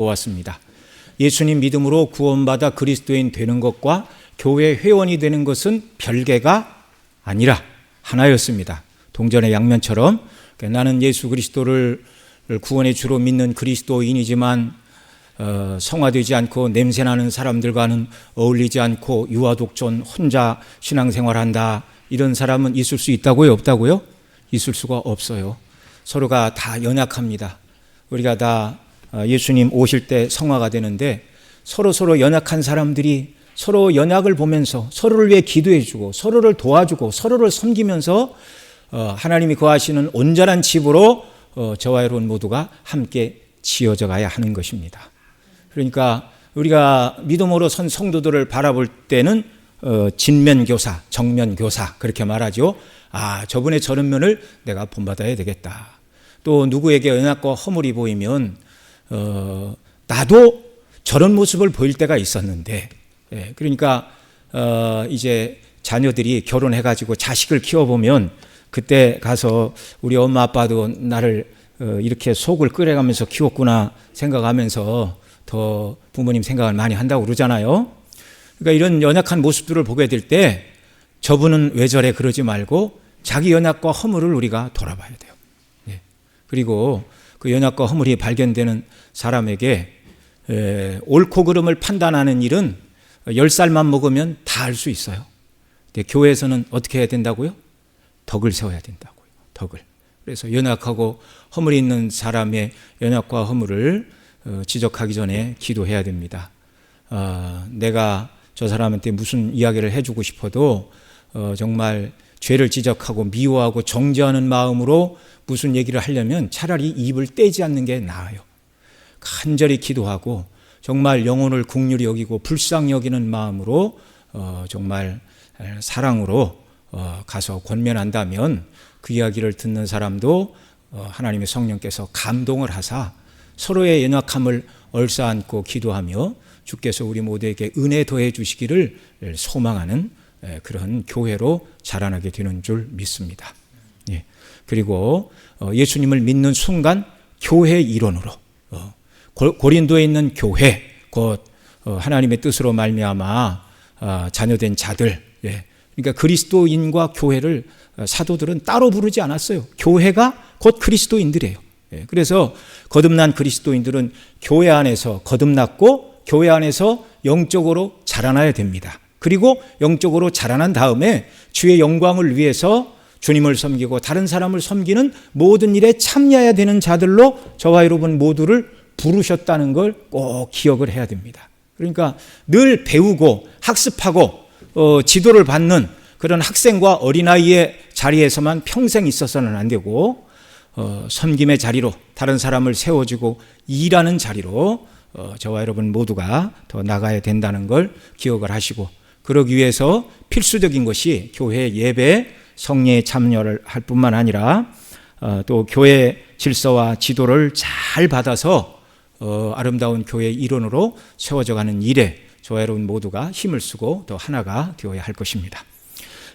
보았습니다. 예수님 믿음으로 구원받아 그리스도인 되는 것과 교회 회원이 되는 것은 별개가 아니라 하나였습니다. 동전의 양면처럼 나는 예수 그리스도를 구원의 주로 믿는 그리스도인이지만 성화되지 않고 냄새나는 사람들과는 어울리지 않고 유아독존 혼자 신앙생활한다, 이런 사람은 있을 수 있다고요? 없다고요? 있을 수가 없어요. 서로가 다 연약합니다. 우리가 다 예수님 오실 때 성화가 되는데 서로 연약한 사람들이 서로 연약을 보면서 서로를 위해 기도해주고 서로를 도와주고 서로를 섬기면서 하나님이 거하시는 온전한 집으로 저와 여러분 모두가 함께 지어져 가야 하는 것입니다. 그러니까 우리가 믿음으로 선 성도들을 바라볼 때는 진면교사, 정면교사 그렇게 말하죠. 저분의 저런 면을 내가 본받아야 되겠다. 또 누구에게 연약과 허물이 보이면 나도 저런 모습을 보일 때가 있었는데, 그러니까 이제 자녀들이 결혼해가지고 자식을 키워보면 그때 가서 우리 엄마 아빠도 나를 이렇게 속을 끓여가면서 키웠구나 생각하면서 더 부모님 생각을 많이 한다고 그러잖아요. 그러니까 이런 연약한 모습들을 보게 될 때 저분은 왜 저래 그러지 말고 자기 연약과 허물을 우리가 돌아봐야 돼요. 그리고 그 연약과 허물이 발견되는 사람에게 옳고 그름을 판단하는 일은 10살만 먹으면 다 할 수 있어요. 근데 교회에서는 어떻게 해야 된다고요? 덕을 세워야 된다고요. 덕을. 그래서 연약하고 허물이 있는 사람의 연약과 허물을 지적하기 전에 기도해야 됩니다. 내가 저 사람한테 무슨 이야기를 해주고 싶어도 정말 죄를 지적하고 미워하고 정죄하는 마음으로 무슨 얘기를 하려면 차라리 입을 떼지 않는 게 나아요. 간절히 기도하고 정말 영혼을 긍휼히 여기고 불쌍히 여기는 마음으로 정말 사랑으로 가서 권면한다면 그 이야기를 듣는 사람도 하나님의 성령께서 감동을 하사 서로의 연약함을 얼싸안고 기도하며 주께서 우리 모두에게 은혜 더해 주시기를 소망하는 그런 교회로 자라나게 되는 줄 믿습니다. 그리고 예수님을 믿는 순간 교회 일원으로 고린도에 있는 교회, 곧 하나님의 뜻으로 말미암아 자녀된 자들, 그러니까 그리스도인과 교회를 사도들은 따로 부르지 않았어요. 교회가 곧 그리스도인들이에요. 그래서 거듭난 그리스도인들은 교회 안에서 거듭났고 교회 안에서 영적으로 자라나야 됩니다. 그리고 영적으로 자라난 다음에 주의 영광을 위해서 주님을 섬기고 다른 사람을 섬기는 모든 일에 참여해야 되는 자들로 저와 여러분 모두를 부르셨다는 걸 꼭 기억을 해야 됩니다. 그러니까 늘 배우고 학습하고 지도를 받는 그런 학생과 어린아이의 자리에서만 평생 있어서는 안 되고 섬김의 자리로 다른 사람을 세워주고 일하는 자리로 저와 여러분 모두가 더 나가야 된다는 걸 기억을 하시고, 그러기 위해서 필수적인 것이 교회 예배 성례에 참여를 할 뿐만 아니라 또 교회 질서와 지도를 잘 받아서 아름다운 교회 일원으로 세워져가는 일에 저와 여러분 모두가 힘을 쓰고 또 하나가 되어야 할 것입니다.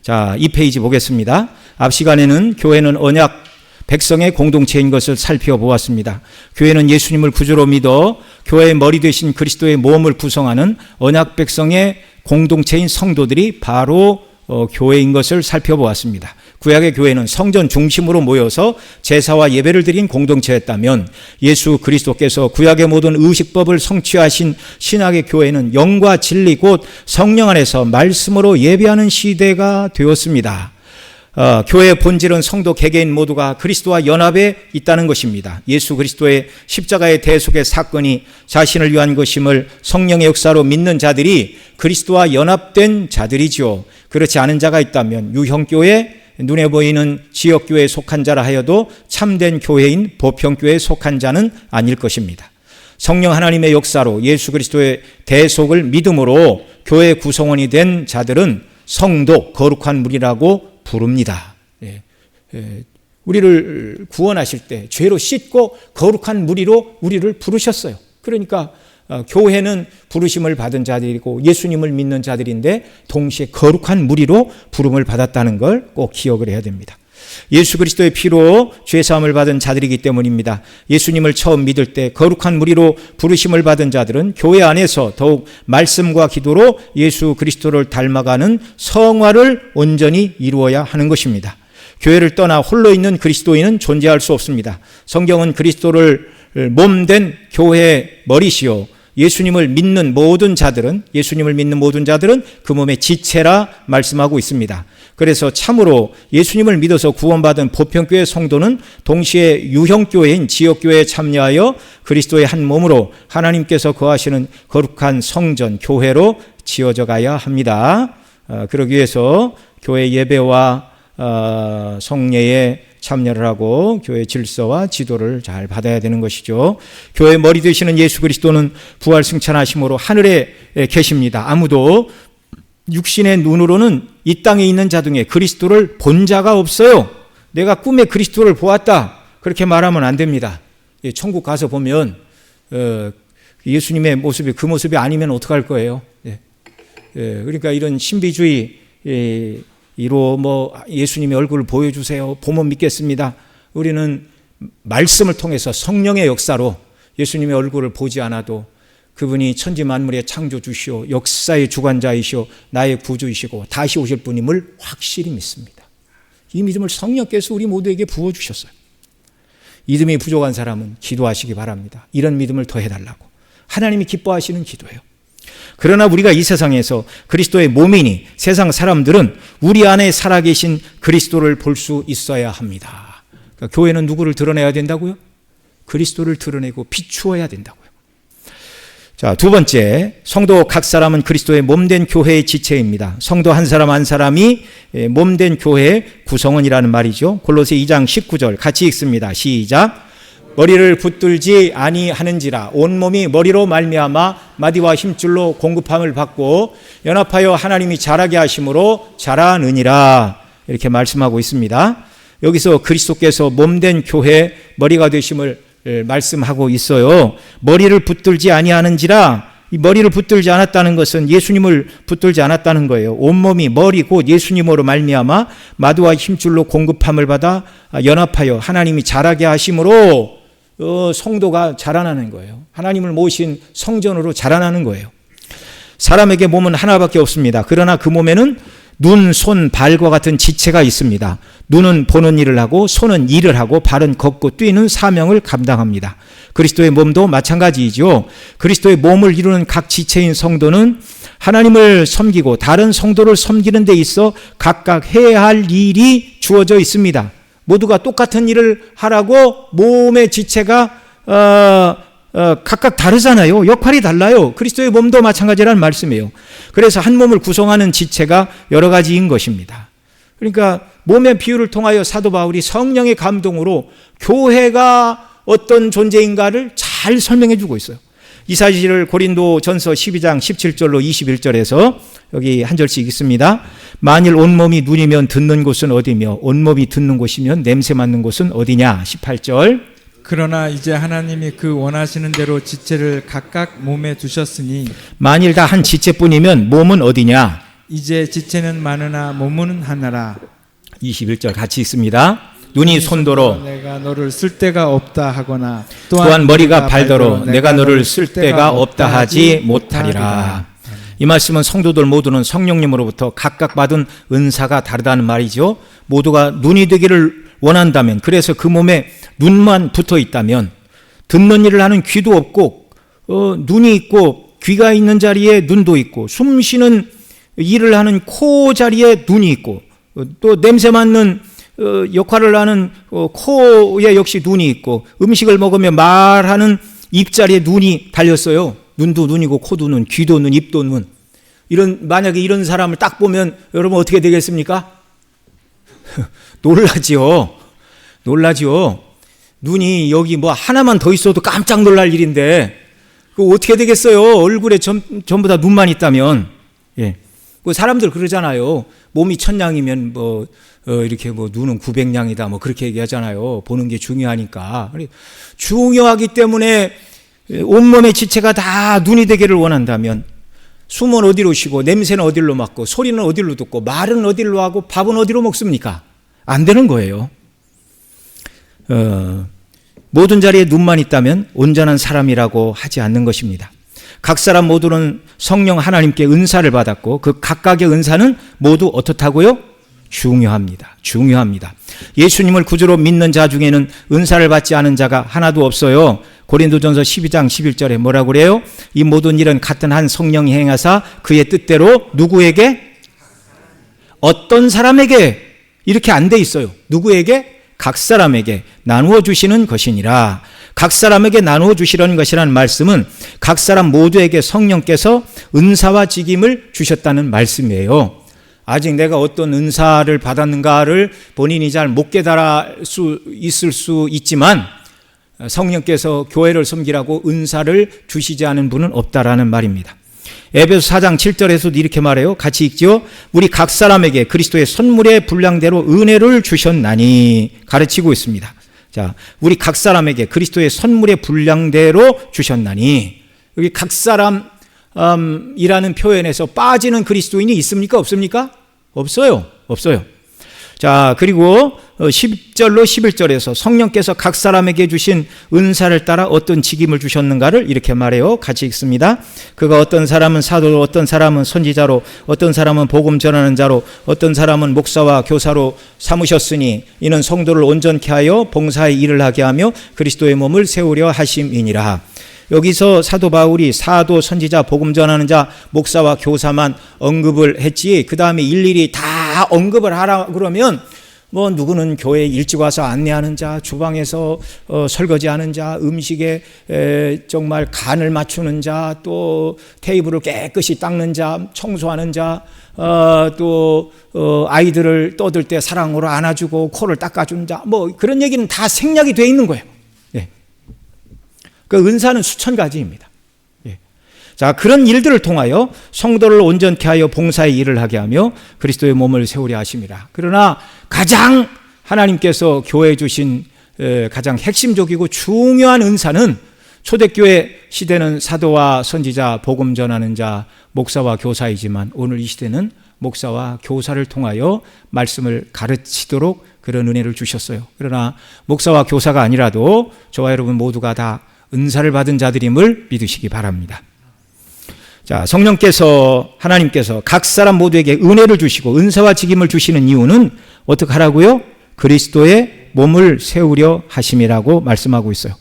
자, 2페이지 보겠습니다. 앞 시간에는 교회는 언약 백성의 공동체인 것을 살펴보았습니다. 교회는 예수님을 구주로 믿어 교회의 머리 되신 그리스도의 몸을 구성하는 언약 백성의 공동체인 성도들이 바로 교회인 것을 살펴보았습니다. 구약의 교회는 성전 중심으로 모여서 제사와 예배를 드린 공동체였다면 예수 그리스도께서 구약의 모든 의식법을 성취하신 신약의 교회는 영과 진리 곧 성령 안에서 말씀으로 예배하는 시대가 되었습니다. 교회의 본질은 성도 개개인 모두가 그리스도와 연합에 있다는 것입니다. 예수 그리스도의 십자가의 대속의 사건이 자신을 위한 것임을 성령의 역사로 믿는 자들이 그리스도와 연합된 자들이지요. 그렇지 않은 자가 있다면 유형교회, 눈에 보이는 지역교회에 속한 자라 하여도 참된 교회인 보편교회에 속한 자는 아닐 것입니다. 성령 하나님의 역사로 예수 그리스도의 대속을 믿음으로 교회 구성원이 된 자들은 성도, 거룩한 무리라고 부릅니다. 우리를 구원하실 때 죄로 씻고 거룩한 무리로 우리를 부르셨어요. 그러니까 교회는 부르심을 받은 자들이고 예수님을 믿는 자들인데 동시에 거룩한 무리로 부름을 받았다는 걸 꼭 기억을 해야 됩니다. 예수 그리스도의 피로 죄사함을 받은 자들이기 때문입니다. 예수님을 처음 믿을 때 거룩한 무리로 부르심을 받은 자들은 교회 안에서 더욱 말씀과 기도로 예수 그리스도를 닮아가는 성화를 온전히 이루어야 하는 것입니다. 교회를 떠나 홀로 있는 그리스도인은 존재할 수 없습니다. 성경은 그리스도를 몸된 교회의 머리시요 예수님을 믿는 모든 자들은 그 몸의 지체라 말씀하고 있습니다. 그래서 참으로 예수님을 믿어서 구원받은 보편교회 성도는 동시에 유형교회인 지역교회에 참여하여 그리스도의 한 몸으로 하나님께서 거하시는 거룩한 성전, 교회로 지어져 가야 합니다. 그러기 위해서 교회 예배와 성례에 참여를 하고 교회 질서와 지도를 잘 받아야 되는 것이죠. 교회 머리 되시는 예수 그리스도는 부활 승천하심으로 하늘에 계십니다. 아무도 육신의 눈으로는 이 땅에 있는 자 중에 그리스도를 본 자가 없어요. 내가 꿈에 그리스도를 보았다 그렇게 말하면 안 됩니다. 천국 가서 보면 예수님의 모습이 그 모습이 아니면 어떡할 거예요. 그러니까 이런 신비주의 이로 예수님의 얼굴을 보여주세요. 보면 믿겠습니다. 우리는 말씀을 통해서 성령의 역사로 예수님의 얼굴을 보지 않아도 그분이 천지 만물의 창조주시오, 역사의 주관자이시오, 나의 구주이시고 다시 오실 분임을 확실히 믿습니다. 이 믿음을 성령께서 우리 모두에게 부어주셨어요. 믿음이 부족한 사람은 기도하시기 바랍니다. 이런 믿음을 더해달라고. 하나님이 기뻐하시는 기도예요. 그러나 우리가 이 세상에서 그리스도의 몸이니 세상 사람들은 우리 안에 살아계신 그리스도를 볼 수 있어야 합니다. 그러니까 교회는 누구를 드러내야 된다고요? 그리스도를 드러내고 비추어야 된다고요. 자, 두 번째, 성도 각 사람은 그리스도의 몸된 교회의 지체입니다. 성도 한 사람 한 사람이 몸된 교회의 구성원이라는 말이죠. 골로새 2장 19절 같이 읽습니다. 시작. 머리를 붙들지 아니하는지라 온몸이 머리로 말미암아 마디와 힘줄로 공급함을 받고 연합하여 하나님이 자라게 하심으로 자라느니라 이렇게 말씀하고 있습니다. 여기서 그리스도께서 몸된 교회 머리가 되심을 말씀하고 있어요. 머리를 붙들지 아니하는지라, 이 머리를 붙들지 않았다는 것은 예수님을 붙들지 않았다는 거예요. 온몸이 머리 곧 예수님으로 말미암아 마디와 힘줄로 공급함을 받아 연합하여 하나님이 자라게 하심으로 성도가 자라나는 거예요. 하나님을 모신 성전으로 자라나는 거예요. 사람에게 몸은 하나밖에 없습니다. 그러나 그 몸에는 눈, 손, 발과 같은 지체가 있습니다. 눈은 보는 일을 하고 손은 일을 하고 발은 걷고 뛰는 사명을 감당합니다. 그리스도의 몸도 마찬가지이죠. 그리스도의 몸을 이루는 각 지체인 성도는 하나님을 섬기고 다른 성도를 섬기는 데 있어 각각 해야 할 일이 주어져 있습니다. 모두가 똑같은 일을 하라고 몸의 지체가 각각 다르잖아요. 역할이 달라요. 그리스도의 몸도 마찬가지라는 말씀이에요. 그래서 한 몸을 구성하는 지체가 여러 가지인 것입니다. 그러니까 몸의 비유를 통하여 사도 바울이 성령의 감동으로 교회가 어떤 존재인가를 잘 설명해 주고 있어요. 이 사실을 고린도 전서 12장 17절로 21절에서 여기 한 절씩 읽습니다. 만일 온몸이 눈이면 듣는 곳은 어디며 온몸이 듣는 곳이면 냄새 맡는 곳은 어디냐. 18절. 그러나 이제 하나님이 그 원하시는 대로 지체를 각각 몸에 두셨으니 만일 다 한 지체뿐이면 몸은 어디냐. 이제 지체는 많으나 몸은 하나라. 21절 같이 읽습니다. 눈이 손도로 내가 너를 쓸 데가 없다 하거나 또한 머리가 발더러 내가 너를 쓸 데가 없다 하지 못하리라. 이 말씀은 성도들 모두는 성령님으로부터 각각 받은 은사가 다르다는 말이죠. 모두가 눈이 되기를 원한다면, 그래서 그 몸에 눈만 붙어 있다면 듣는 일을 하는 귀도 없고 눈이 있고 귀가 있는 자리에 눈도 있고 숨 쉬는 일을 하는 코 자리에 눈이 있고 또 냄새 맡는 역할을 하는 코에 역시 눈이 있고 음식을 먹으며 말하는 입자리에 눈이 달렸어요. 눈도 눈이고 코도 눈, 귀도 눈, 입도 눈. 만약에 이런 사람을 딱 보면 여러분 어떻게 되겠습니까? 놀라지요. 눈이 여기 뭐 하나만 더 있어도 깜짝 놀랄 일인데 그거 어떻게 되겠어요? 얼굴에 전부 다 눈만 있다면. 예. 그 사람들 그러잖아요. 몸이 1000냥이면 이렇게 눈은 900냥이다 그렇게 얘기하잖아요. 보는 게 중요하니까. 중요하기 때문에 온몸의 지체가 다 눈이 되기를 원한다면 숨은 어디로 쉬고 냄새는 어디로 맡고 소리는 어디로 듣고 말은 어디로 하고 밥은 어디로 먹습니까? 안 되는 거예요. 모든 자리에 눈만 있다면 온전한 사람이라고 하지 않는 것입니다. 각 사람 모두는 성령 하나님께 은사를 받았고 그 각각의 은사는 모두 어떻다고요? 중요합니다. 중요합니다. 예수님을 구주로 믿는 자 중에는 은사를 받지 않은 자가 하나도 없어요. 고린도전서 12장 11절에 뭐라고 그래요? 이 모든 일은 같은 한 성령이 행하사 그의 뜻대로 누구에게? 어떤 사람에게? 이렇게 안 돼 있어요. 누구에게? 각 사람에게 나누어 주시는 것이니라. 각 사람에게 나누어 주시려는 것이라는 말씀은 각 사람 모두에게 성령께서 은사와 직임을 주셨다는 말씀이에요. 아직 내가 어떤 은사를 받았는가를 본인이 잘 못 깨달을 수 있을 수 있지만 성령께서 교회를 섬기라고 은사를 주시지 않은 분은 없다라는 말입니다. 에베소 4장 7절에서도 이렇게 말해요. 같이 읽지요. 우리 각 사람에게 그리스도의 선물의 분량대로 은혜를 주셨나니 가르치고 있습니다. 자, 우리 각 사람에게 그리스도의 선물의 분량대로 주셨나니, 여기 각 사람 이라는 표현에서 빠지는 그리스도인이 있습니까? 없습니까? 없어요. 없어요. 자, 그리고 10절로 11절에서 성령께서 각 사람에게 주신 은사를 따라 어떤 직임을 주셨는가를 이렇게 말해요. 같이 읽습니다. 그가 어떤 사람은 사도로, 어떤 사람은 선지자로, 어떤 사람은 복음 전하는 자로, 어떤 사람은 목사와 교사로 삼으셨으니 이는 성도를 온전케 하여 봉사의 일을 하게 하며 그리스도의 몸을 세우려 하심이니라. 여기서 사도 바울이 사도, 선지자, 복음 전하는 자, 목사와 교사만 언급을 했지 그 다음에 일일이 다 언급을 하라 그러면 뭐 누구는 교회에 일찍 와서 안내하는 자, 주방에서 설거지하는 자, 음식에 정말 간을 맞추는 자, 또 테이블을 깨끗이 닦는 자, 청소하는 자, 또 아이들을 떠들 때 사랑으로 안아주고 코를 닦아주는 자, 뭐 그런 얘기는 다 생략이 되어 있는 거예요. 그 은사는 수천 가지입니다. 자, 그런 일들을 통하여 성도를 온전케 하여 봉사의 일을 하게 하며 그리스도의 몸을 세우려 하심이라. 그러나 가장 하나님께서 교회에 주신 가장 핵심적이고 중요한 은사는 초대교회 시대는 사도와 선지자, 복음 전하는 자, 목사와 교사이지만 오늘 이 시대는 목사와 교사를 통하여 말씀을 가르치도록 그런 은혜를 주셨어요. 그러나 목사와 교사가 아니라도 저와 여러분 모두가 다 은사를 받은 자들임을 믿으시기 바랍니다. 자, 성령께서, 하나님께서 각 사람 모두에게 은혜를 주시고 은사와 직임을 주시는 이유는 어떻게 하라고요? 그리스도의 몸을 세우려 하심이라고 말씀하고 있어요.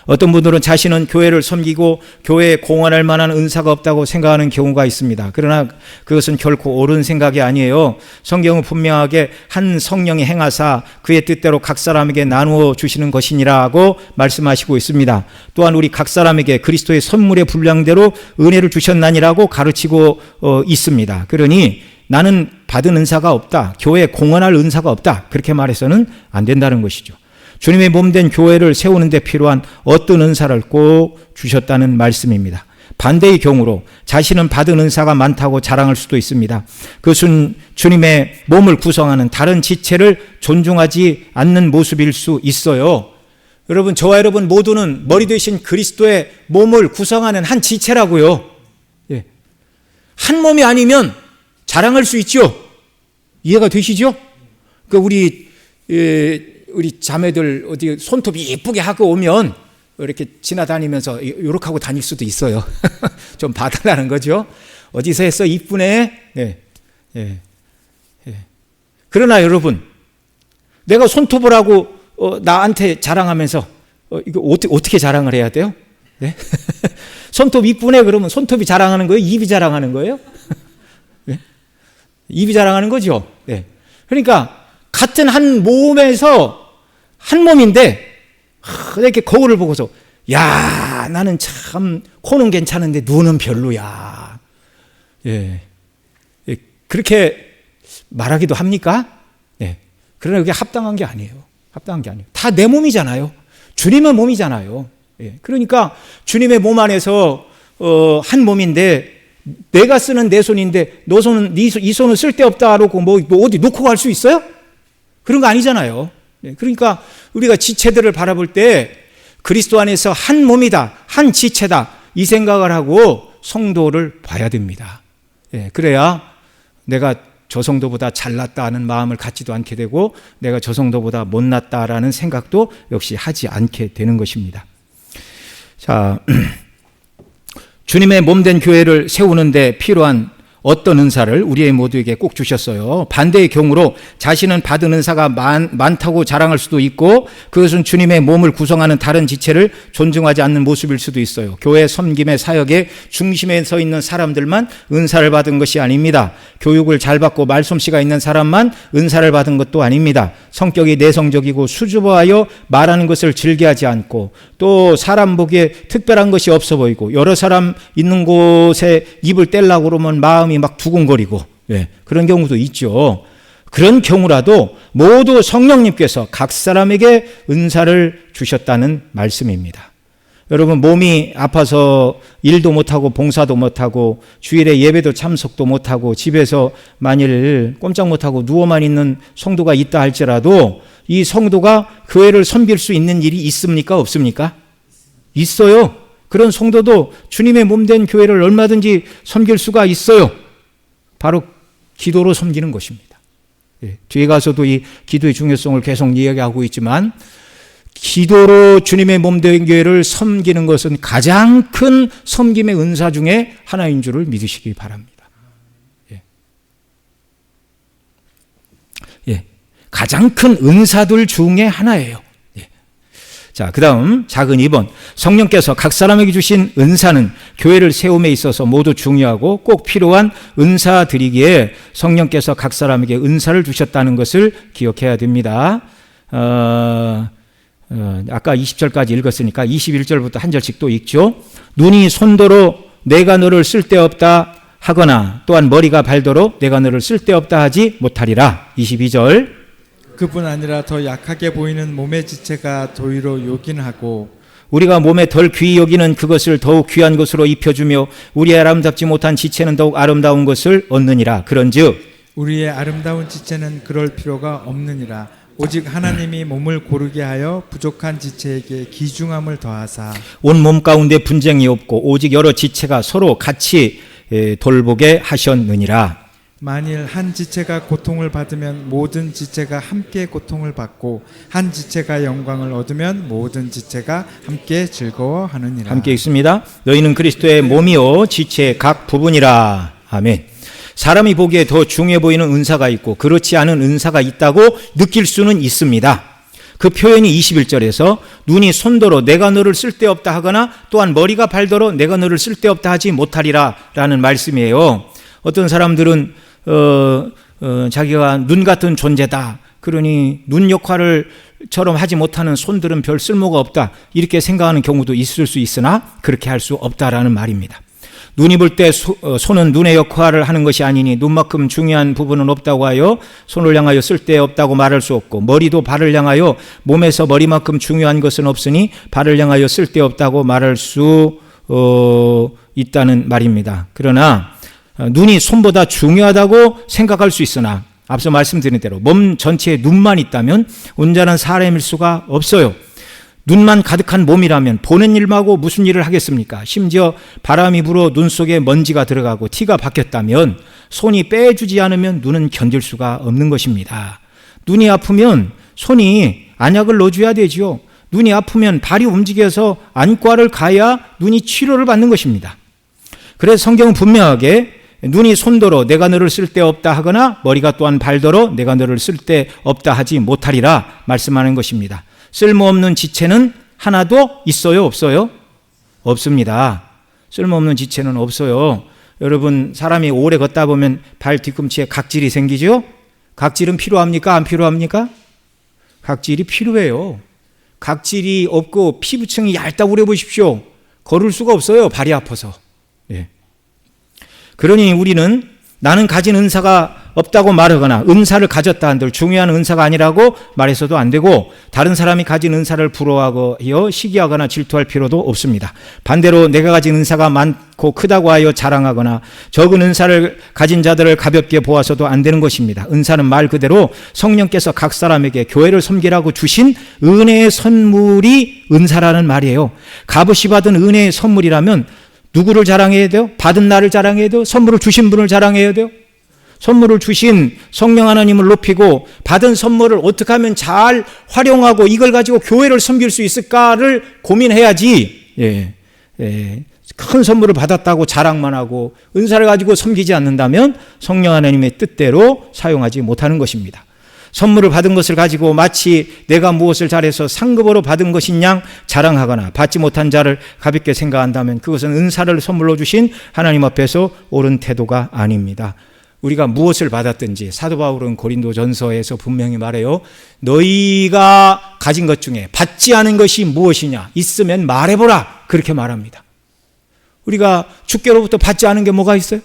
어떤 분들은 자신은 교회를 섬기고 교회에 공헌할 만한 은사가 없다고 생각하는 경우가 있습니다. 그러나 그것은 결코 옳은 생각이 아니에요. 성경은 분명하게 한 성령이 행하사 그의 뜻대로 각 사람에게 나누어 주시는 것이니라고 말씀하시고 있습니다. 또한 우리 각 사람에게 그리스도의 선물의 분량대로 은혜를 주셨나니라고 가르치고 있습니다. 그러니 나는 받은 은사가 없다, 교회에 공헌할 은사가 없다, 그렇게 말해서는 안 된다는 것이죠. 주님의 몸된 교회를 세우는 데 필요한 어떤 은사를 꼭 주셨다는 말씀입니다. 반대의 경우로 자신은 받은 은사가 많다고 자랑할 수도 있습니다. 그것은 주님의 몸을 구성하는 다른 지체를 존중하지 않는 모습일 수 있어요. 여러분, 저와 여러분 모두는 머리 되신 그리스도의 몸을 구성하는 한 지체라고요. 한 몸이 아니면 자랑할 수 있죠. 이해가 되시죠? 우리 자매들 어디 손톱 이쁘게 하고 오면 이렇게 지나다니면서 이렇게 하고 다닐 수도 있어요. 좀 봐달라는 거죠. 어디서 했어? 이쁘네. 그러나 여러분, 내가 손톱을 하고 나한테 자랑하면서 이거 어떻게 자랑을 해야 돼요? 네? 손톱 이쁘네 그러면 손톱이 자랑하는 거예요? 입이 자랑하는 거예요? 네? 입이 자랑하는 거죠. 네. 그러니까 같은 한 몸에서 한 몸인데 이렇게 거울을 보고서 야, 나는 참 코는 괜찮은데 눈은 별로야. 그렇게 말하기도 합니까? 그러나 그게 합당한 게 아니에요. 합당한 게 아니에요. 다 내 몸이잖아요. 주님의 몸이잖아요. 그러니까 주님의 몸 안에서 한 몸인데 내가 쓰는 내 손인데 너 손은 이 손은 쓸데없다 그러고 뭐 어디 놓고 갈 수 있어요? 그런 거 아니잖아요. 그러니까 우리가 지체들을 바라볼 때 그리스도 안에서 한 몸이다, 한 지체다 이 생각을 하고 성도를 봐야 됩니다. 그래야 내가 저 성도보다 잘났다 하는 마음을 갖지도 않게 되고 내가 저 성도보다 못났다라는 생각도 역시 하지 않게 되는 것입니다. 자, 주님의 몸된 교회를 세우는데 필요한 어떤 은사를 우리의 모두에게 꼭 주셨어요. 반대의 경우로 자신은 받은 은사가 많다고 자랑할 수도 있고 그것은 주님의 몸을 구성하는 다른 지체를 존중하지 않는 모습일 수도 있어요. 교회 섬김의 사역의 중심에 서 있는 사람들만 은사를 받은 것이 아닙니다. 교육을 잘 받고 말솜씨가 있는 사람만 은사를 받은 것도 아닙니다. 성격이 내성적이고 수줍어하여 말하는 것을 즐겨하지 않고 또 사람 보기에 특별한 것이 없어 보이고 여러 사람 있는 곳에 입을 떼려고 그러면 마음이 막 두근거리고 그런 경우도 있죠. 그런 경우라도 모두 성령님께서 각 사람에게 은사를 주셨다는 말씀입니다. 여러분 몸이 아파서 일도 못하고 봉사도 못하고 주일에 예배도 참석도 못하고 집에서 만일 꼼짝 못하고 누워만 있는 성도가 있다 할지라도 이 성도가 교회를 섬길 수 있는 일이 있습니까? 없습니까? 있어요. 그런 성도도 주님의 몸된 교회를 얼마든지 섬길 수가 있어요. 바로 기도로 섬기는 것입니다. 뒤에 가서도 이 기도의 중요성을 계속 이야기하고 있지만 기도로 주님의 몸된 교회를 섬기는 것은 가장 큰 섬김의 은사 중에 하나인 줄을 믿으시기 바랍니다. 가장 큰 은사들 중에 하나예요. 자, 그 다음 작은 2번. 성령께서 각 사람에게 주신 은사는 교회를 세움에 있어서 모두 중요하고 꼭 필요한 은사들이기에 성령께서 각 사람에게 은사를 주셨다는 것을 기억해야 됩니다. 아까 20절까지 읽었으니까 21절부터 한 절씩 또 읽죠. 눈이 손도로 내가 너를 쓸데없다 하거나 또한 머리가 발도로 내가 너를 쓸데없다 하지 못하리라. 22절. 그뿐 아니라 더 약하게 보이는 몸의 지체가 도리로 요긴하고 우리가 몸에 덜 귀히 여기는 그것을 더욱 귀한 것으로 입혀주며 우리의 아름답지 못한 지체는 더욱 아름다운 것을 얻느니라. 그런즉 우리의 아름다운 지체는 그럴 필요가 없느니라. 오직 하나님이 몸을 고르게 하여 부족한 지체에게 귀중함을 더하사 온 몸 가운데 분쟁이 없고 오직 여러 지체가 서로 같이 돌보게 하셨느니라. 만일 한 지체가 고통을 받으면 모든 지체가 함께 고통을 받고 한 지체가 영광을 얻으면 모든 지체가 함께 즐거워하느니라. 함께 읽습니다. 너희는 그리스도의 몸이요 지체의 각 부분이라. 아멘. 사람이 보기에 더 중요해 보이는 은사가 있고 그렇지 않은 은사가 있다고 느낄 수는 있습니다. 그 표현이 21절에서 눈이 손도로 내가 너를 쓸데없다 하거나 또한 머리가 발도로 내가 너를 쓸데없다 하지 못하리라 라는 말씀이에요. 어떤 사람들은 자기가 눈 같은 존재다. 그러니 눈 역할을처럼 하지 못하는 손들은 별 쓸모가 없다. 이렇게 생각하는 경우도 있을 수 있으나 그렇게 할 수 없다라는 말입니다. 눈이 볼 때 손은 눈의 역할을 하는 것이 아니니 눈만큼 중요한 부분은 없다고 하여 손을 향하여 쓸데없다고 말할 수 없고 머리도 발을 향하여 몸에서 머리만큼 중요한 것은 없으니 발을 향하여 쓸데없다고 말할 수 있다는 말입니다. 그러나 눈이 손보다 중요하다고 생각할 수 있으나 앞서 말씀드린 대로 몸 전체에 눈만 있다면 온전한 사람일 수가 없어요. 눈만 가득한 몸이라면 보는 일하고 무슨 일을 하겠습니까? 심지어 바람이 불어 눈 속에 먼지가 들어가고 티가 박혔다면 손이 빼주지 않으면 눈은 견딜 수가 없는 것입니다. 눈이 아프면 손이 안약을 넣어줘야 되지요. 눈이 아프면 발이 움직여서 안과를 가야 눈이 치료를 받는 것입니다. 그래서 성경은 분명하게 눈이 손도로 내가 너를 쓸데없다 하거나 머리가 또한 발도로 내가 너를 쓸데없다 하지 못하리라 말씀하는 것입니다. 쓸모없는 지체는 하나도 있어요? 없어요? 없습니다. 쓸모없는 지체는 없어요. 여러분 사람이 오래 걷다 보면 발 뒤꿈치에 각질이 생기죠? 각질은 필요합니까? 안 필요합니까? 각질이 필요해요. 각질이 없고 피부층이 얇다고 그래 보십시오. 걸을 수가 없어요. 발이 아파서. 그러니 우리는 나는 가진 은사가 없다고 말하거나 은사를 가졌다 한들 중요한 은사가 아니라고 말해서도 안 되고 다른 사람이 가진 은사를 부러워하고 시기하거나 질투할 필요도 없습니다. 반대로 내가 가진 은사가 많고 크다고 하여 자랑하거나 적은 은사를 가진 자들을 가볍게 보아서도 안 되는 것입니다. 은사는 말 그대로 성령께서 각 사람에게 교회를 섬기라고 주신 은혜의 선물이 은사라는 말이에요. 값없이 받은 은혜의 선물이라면 누구를 자랑해야 돼요? 받은 나를 자랑해야 돼요? 선물을 주신 분을 자랑해야 돼요? 선물을 주신 성령 하나님을 높이고 받은 선물을 어떻게 하면 잘 활용하고 이걸 가지고 교회를 섬길 수 있을까를 고민해야지. 큰 선물을 받았다고 자랑만 하고 은사를 가지고 섬기지 않는다면 성령 하나님의 뜻대로 사용하지 못하는 것입니다. 선물을 받은 것을 가지고 마치 내가 무엇을 잘해서 상급으로 받은 것인 양 자랑하거나 받지 못한 자를 가볍게 생각한다면 그것은 은사를 선물로 주신 하나님 앞에서 옳은 태도가 아닙니다. 우리가 무엇을 받았든지 사도 바울은 고린도전서에서 분명히 말해요. 너희가 가진 것 중에 받지 않은 것이 무엇이냐 있으면 말해보라, 그렇게 말합니다. 우리가 주께로부터 받지 않은 게 뭐가 있어요?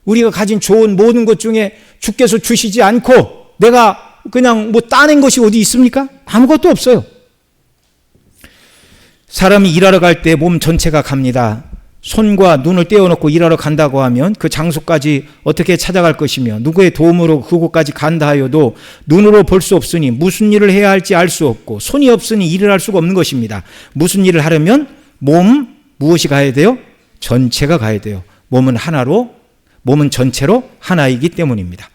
우리가 가진 좋은 모든 것 중에 주께서 주시지 않고 내가 그냥 뭐 따낸 것이 어디 있습니까? 아무것도 없어요. 사람이 일하러 갈 때 몸 전체가 갑니다. 손과 눈을 떼어놓고 일하러 간다고 하면 그 장소까지 어떻게 찾아갈 것이며 누구의 도움으로 그곳까지 간다 하여도 눈으로 볼 수 없으니 무슨 일을 해야 할지 알 수 없고 손이 없으니 일을 할 수가 없는 것입니다. 무슨 일을 하려면 몸 무엇이 가야 돼요? 전체가 가야 돼요. 몸은 전체로 하나이기 때문입니다.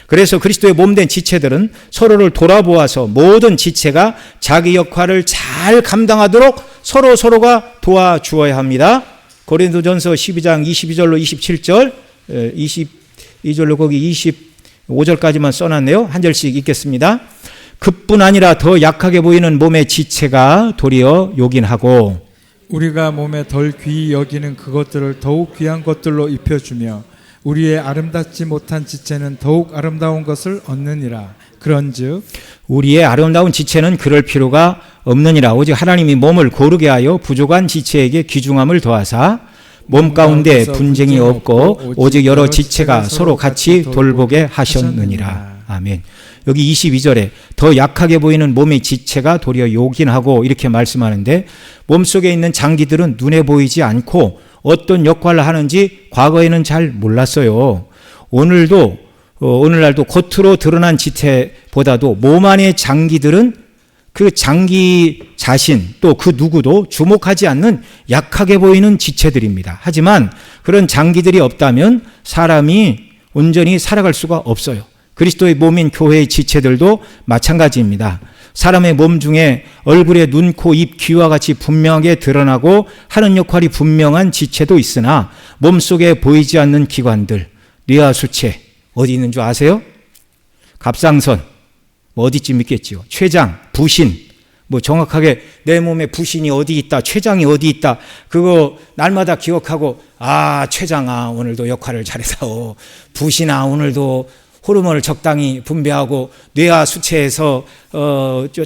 그래서 그리스도의 몸된 지체들은 서로를 돌아보아서 모든 지체가 자기 역할을 잘 감당하도록 서로가 도와주어야 합니다. 고린도전서 12장 22절로 27절, 22절로 거기 25절까지만 써놨네요. 한 절씩 읽겠습니다. 그뿐 아니라 더 약하게 보이는 몸의 지체가 도리어 요긴하고 우리가 몸에 덜 귀히 여기는 그것들을 더욱 귀한 것들로 입혀주며 우리의 아름답지 못한 지체는 더욱 아름다운 것을 얻느니라. 그런즉 우리의 아름다운 지체는 그럴 필요가 없느니라. 오직 하나님이 몸을 고르게 하여 부족한 지체에게 귀중함을 더하사 몸 가운데 분쟁이 없고 오직 여러 지체가 서로 같이 돌보게 하셨느니라. 아멘. 여기 22절에 더 약하게 보이는 몸의 지체가 도리어 요긴하고 이렇게 말씀하는데 몸속에 있는 장기들은 눈에 보이지 않고 어떤 역할을 하는지 과거에는 잘 몰랐어요. 오늘날도 겉으로 드러난 지체보다도 몸 안의 장기들은 그 장기 자신 또 그 누구도 주목하지 않는 약하게 보이는 지체들입니다. 하지만 그런 장기들이 없다면 사람이 온전히 살아갈 수가 없어요. 그리스도의 몸인 교회의 지체들도 마찬가지입니다. 사람의 몸 중에 얼굴에 눈, 코, 입, 귀와 같이 분명하게 드러나고 하는 역할이 분명한 지체도 있으나 몸속에 보이지 않는 기관들, 뇌와 수체 어디 있는 줄 아세요? 갑상선 뭐 어디쯤 있겠지요. 췌장, 부신 뭐 정확하게 내 몸에 부신이 어디 있다, 췌장이 어디 있다 그거 날마다 기억하고 췌장아 오늘도 역할을 잘했어. 부신아 오늘도 호르몬을 적당히 분비하고 뇌와 수체에서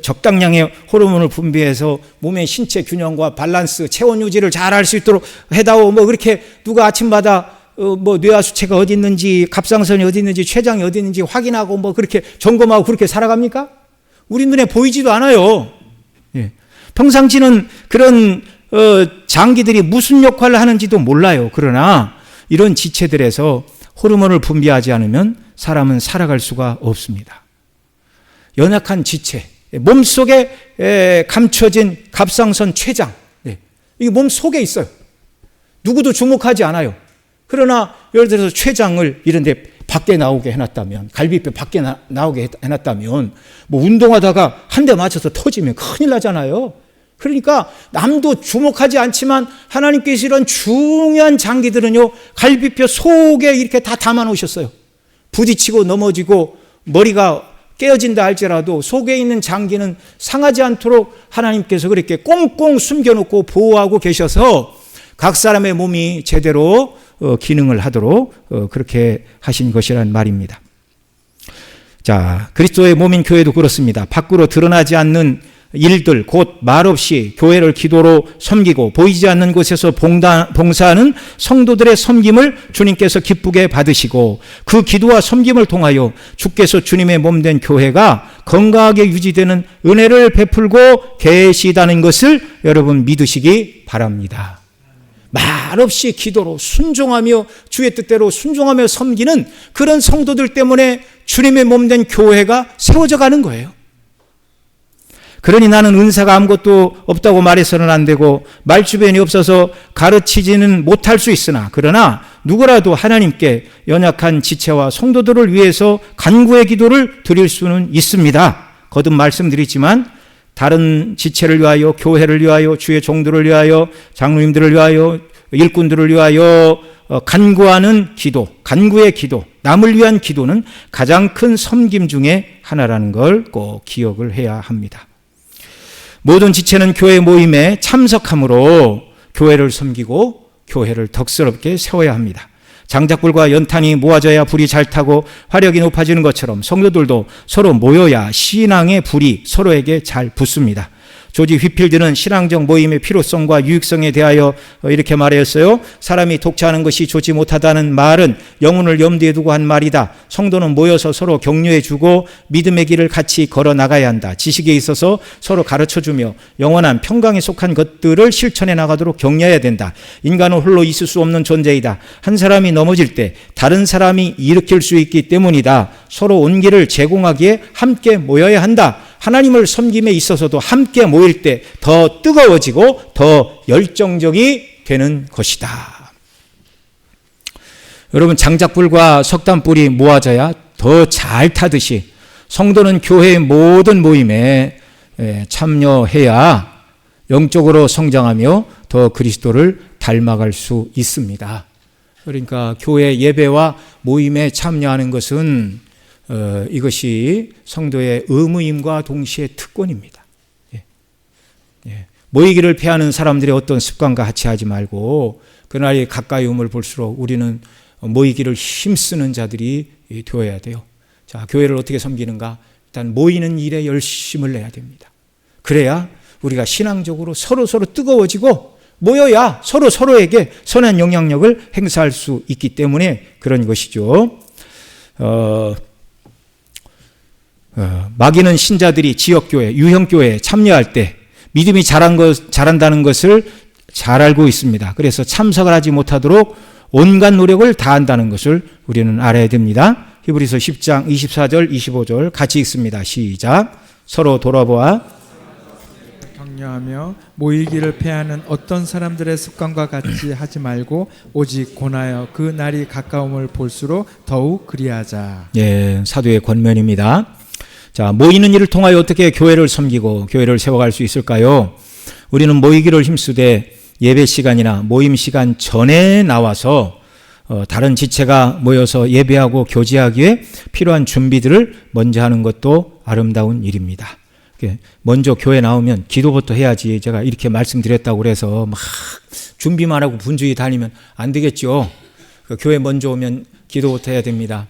적당량의 호르몬을 분비해서 몸의 신체 균형과 밸런스, 체온 유지를 잘 할 수 있도록 해다오. 뭐 그렇게 누가 아침마다 뭐 뇌와 수체가 어디 있는지, 갑상선이 어디 있는지, 췌장이 어디 있는지 확인하고 뭐 그렇게 점검하고 그렇게 살아갑니까? 우리 눈에 보이지도 않아요. 예. 평상시는 그런 장기들이 무슨 역할을 하는지도 몰라요. 그러나 이런 지체들에서 호르몬을 분비하지 않으면 사람은 살아갈 수가 없습니다. 연약한 지체, 몸속에 감춰진 갑상선, 췌장, 이게 몸 속에 있어요. 누구도 주목하지 않아요. 그러나 예를 들어서 췌장을 이런데 밖에 나오게 해놨다면, 갈비뼈 밖에 나오게 해놨다면 뭐 운동하다가 한 대 맞춰서 터지면 큰일 나잖아요. 그러니까 남도 주목하지 않지만 하나님께서 이런 중요한 장기들은요 갈비뼈 속에 이렇게 다 담아 놓으셨어요. 부딪히고 넘어지고 머리가 깨어진다 할지라도 속에 있는 장기는 상하지 않도록 하나님께서 그렇게 꽁꽁 숨겨놓고 보호하고 계셔서 각 사람의 몸이 제대로 기능을 하도록 그렇게 하신 것이란 말입니다. 자, 그리스도의 몸인 교회도 그렇습니다. 밖으로 드러나지 않는 일들 곧 말없이 교회를 기도로 섬기고 보이지 않는 곳에서 봉사하는 성도들의 섬김을 주님께서 기쁘게 받으시고 그 기도와 섬김을 통하여 주께서 주님의 몸된 교회가 건강하게 유지되는 은혜를 베풀고 계시다는 것을 여러분 믿으시기 바랍니다. 말없이 기도로 순종하며 주의 뜻대로 순종하며 섬기는 그런 성도들 때문에 주님의 몸된 교회가 세워져 가는 거예요. 그러니 나는 은사가 아무것도 없다고 말해서는 안 되고 말주변이 없어서 가르치지는 못할 수 있으나 그러나 누구라도 하나님께 연약한 지체와 성도들을 위해서 간구의 기도를 드릴 수는 있습니다. 거듭 말씀드리지만 다른 지체를 위하여, 교회를 위하여, 주의 종들을 위하여, 장로님들을 위하여, 일꾼들을 위하여 간구하는 기도, 간구의 기도, 남을 위한 기도는 가장 큰 섬김 중에 하나라는 걸 꼭 기억을 해야 합니다. 모든 지체는 교회 모임에 참석함으로 교회를 섬기고 교회를 덕스럽게 세워야 합니다. 장작불과 연탄이 모아져야 불이 잘 타고 화력이 높아지는 것처럼 성도들도 서로 모여야 신앙의 불이 서로에게 잘 붙습니다. 조지 휘필드는 신앙적 모임의 필요성과 유익성에 대하여 이렇게 말했어요. 사람이 독차하는 것이 좋지 못하다는 말은 영혼을 염두에 두고 한 말이다. 성도는 모여서 서로 격려해주고 믿음의 길을 같이 걸어 나가야 한다. 지식에 있어서 서로 가르쳐주며 영원한 평강에 속한 것들을 실천해 나가도록 격려해야 된다. 인간은 홀로 있을 수 없는 존재이다. 한 사람이 넘어질 때 다른 사람이 일으킬 수 있기 때문이다. 서로 온기를 제공하기에 함께 모여야 한다. 하나님을 섬김에 있어서도 함께 모일 때 더 뜨거워지고 더 열정적이 되는 것이다. 여러분, 장작불과 석탄불이 모아져야 더 잘 타듯이 성도는 교회의 모든 모임에 참여해야 영적으로 성장하며 더 그리스도를 닮아갈 수 있습니다. 그러니까 교회 예배와 모임에 참여하는 것은 이것이 성도의 의무임과 동시에 특권입니다. 모이기를 피하는 사람들의 어떤 습관과 같이 하지 말고 그날이 가까이 오면 볼수록 우리는 모이기를 힘쓰는 자들이 되어야 돼요. 자, 교회를 어떻게 섬기는가? 일단 모이는 일에 열심을 내야 됩니다. 그래야 우리가 신앙적으로 서로 뜨거워지고 모여야 서로에게 선한 영향력을 행사할 수 있기 때문에 그런 것이죠. 막이는 신자들이 지역교회, 유형교회에 참여할 때 믿음이 자란다는 것을 잘 알고 있습니다. 그래서 참석을 하지 못하도록 온갖 노력을 다한다는 것을 우리는 알아야 됩니다. 히브리서 10장 24절 25절 같이 읽습니다. 시작. 서로 돌아보아 격려하며 모이기를 패하는 어떤 사람들의 습관과 같이 하지 말고 오직 권하여 그 날이 가까움을 볼수록 더욱 그리하자. 예, 사도의 권면입니다. 자, 모이는 일을 통하여 어떻게 교회를 섬기고 교회를 세워갈 수 있을까요? 우리는 모이기를 힘쓰되 예배 시간이나 모임 시간 전에 나와서 다른 지체가 모여서 예배하고 교제하기에 필요한 준비들을 먼저 하는 것도 아름다운 일입니다. 먼저 교회 나오면 기도부터 해야지. 제가 이렇게 말씀드렸다고 그래서 막 준비만 하고 분주히 다니면 안 되겠죠. 교회 먼저 오면 기도부터 해야 됩니다.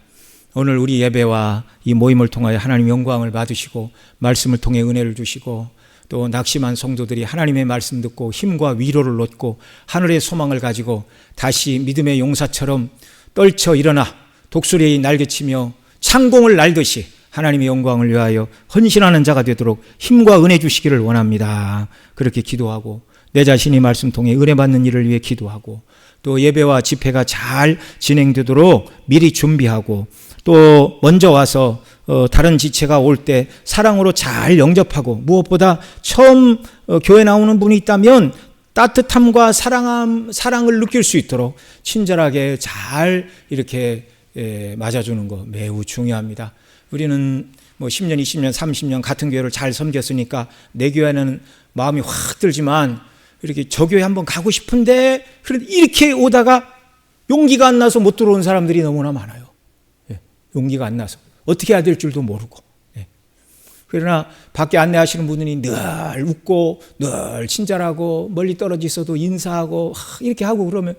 오늘 우리 예배와 이 모임을 통하여 하나님 영광을 받으시고 말씀을 통해 은혜를 주시고 또 낙심한 성도들이 하나님의 말씀 듣고 힘과 위로를 얻고 하늘의 소망을 가지고 다시 믿음의 용사처럼 떨쳐 일어나 독수리의 날개치며 창공을 날듯이 하나님의 영광을 위하여 헌신하는 자가 되도록 힘과 은혜 주시기를 원합니다. 그렇게 기도하고 내 자신이 말씀 통해 은혜 받는 일을 위해 기도하고 또 예배와 집회가 잘 진행되도록 미리 준비하고 또 먼저 와서 다른 지체가 올 때 사랑으로 잘 영접하고 무엇보다 처음 교회 나오는 분이 있다면 따뜻함과 사랑을 느낄 수 있도록 친절하게 잘 이렇게 맞아주는 거 매우 중요합니다. 우리는 뭐 10년, 20년, 30년 같은 교회를 잘 섬겼으니까 내 교회는 마음이 확 들지만 이렇게 저 교회 한번 가고 싶은데 이렇게 오다가 용기가 안 나서 못 들어온 사람들이 너무나 많아요. 용기가 안 나서 어떻게 해야 될 줄도 모르고. 그러나 밖에 안내하시는 분들이 늘 웃고 늘 친절하고 멀리 떨어져 있어도 인사하고 이렇게 하고 그러면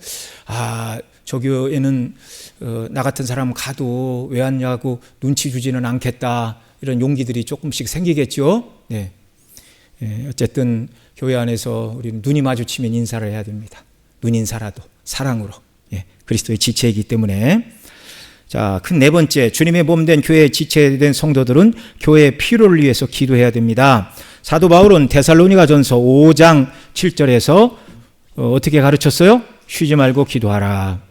저 교회는 나 같은 사람 가도 왜 왔냐고 눈치 주지는 않겠다. 이런 용기들이 조금씩 생기겠죠. 어쨌든 교회 안에서 우리는 눈이 마주치면 인사를 해야 됩니다. 눈인사라도 사랑으로. 그리스도의 지체이기 때문에. 자, 큰 네 번째, 주님의 몸된 교회의 지체된 성도들은 교회의 필요를 위해서 기도해야 됩니다. 사도 바울은 데살로니가전서 5장 7절에서 어떻게 가르쳤어요? 쉬지 말고 기도하라.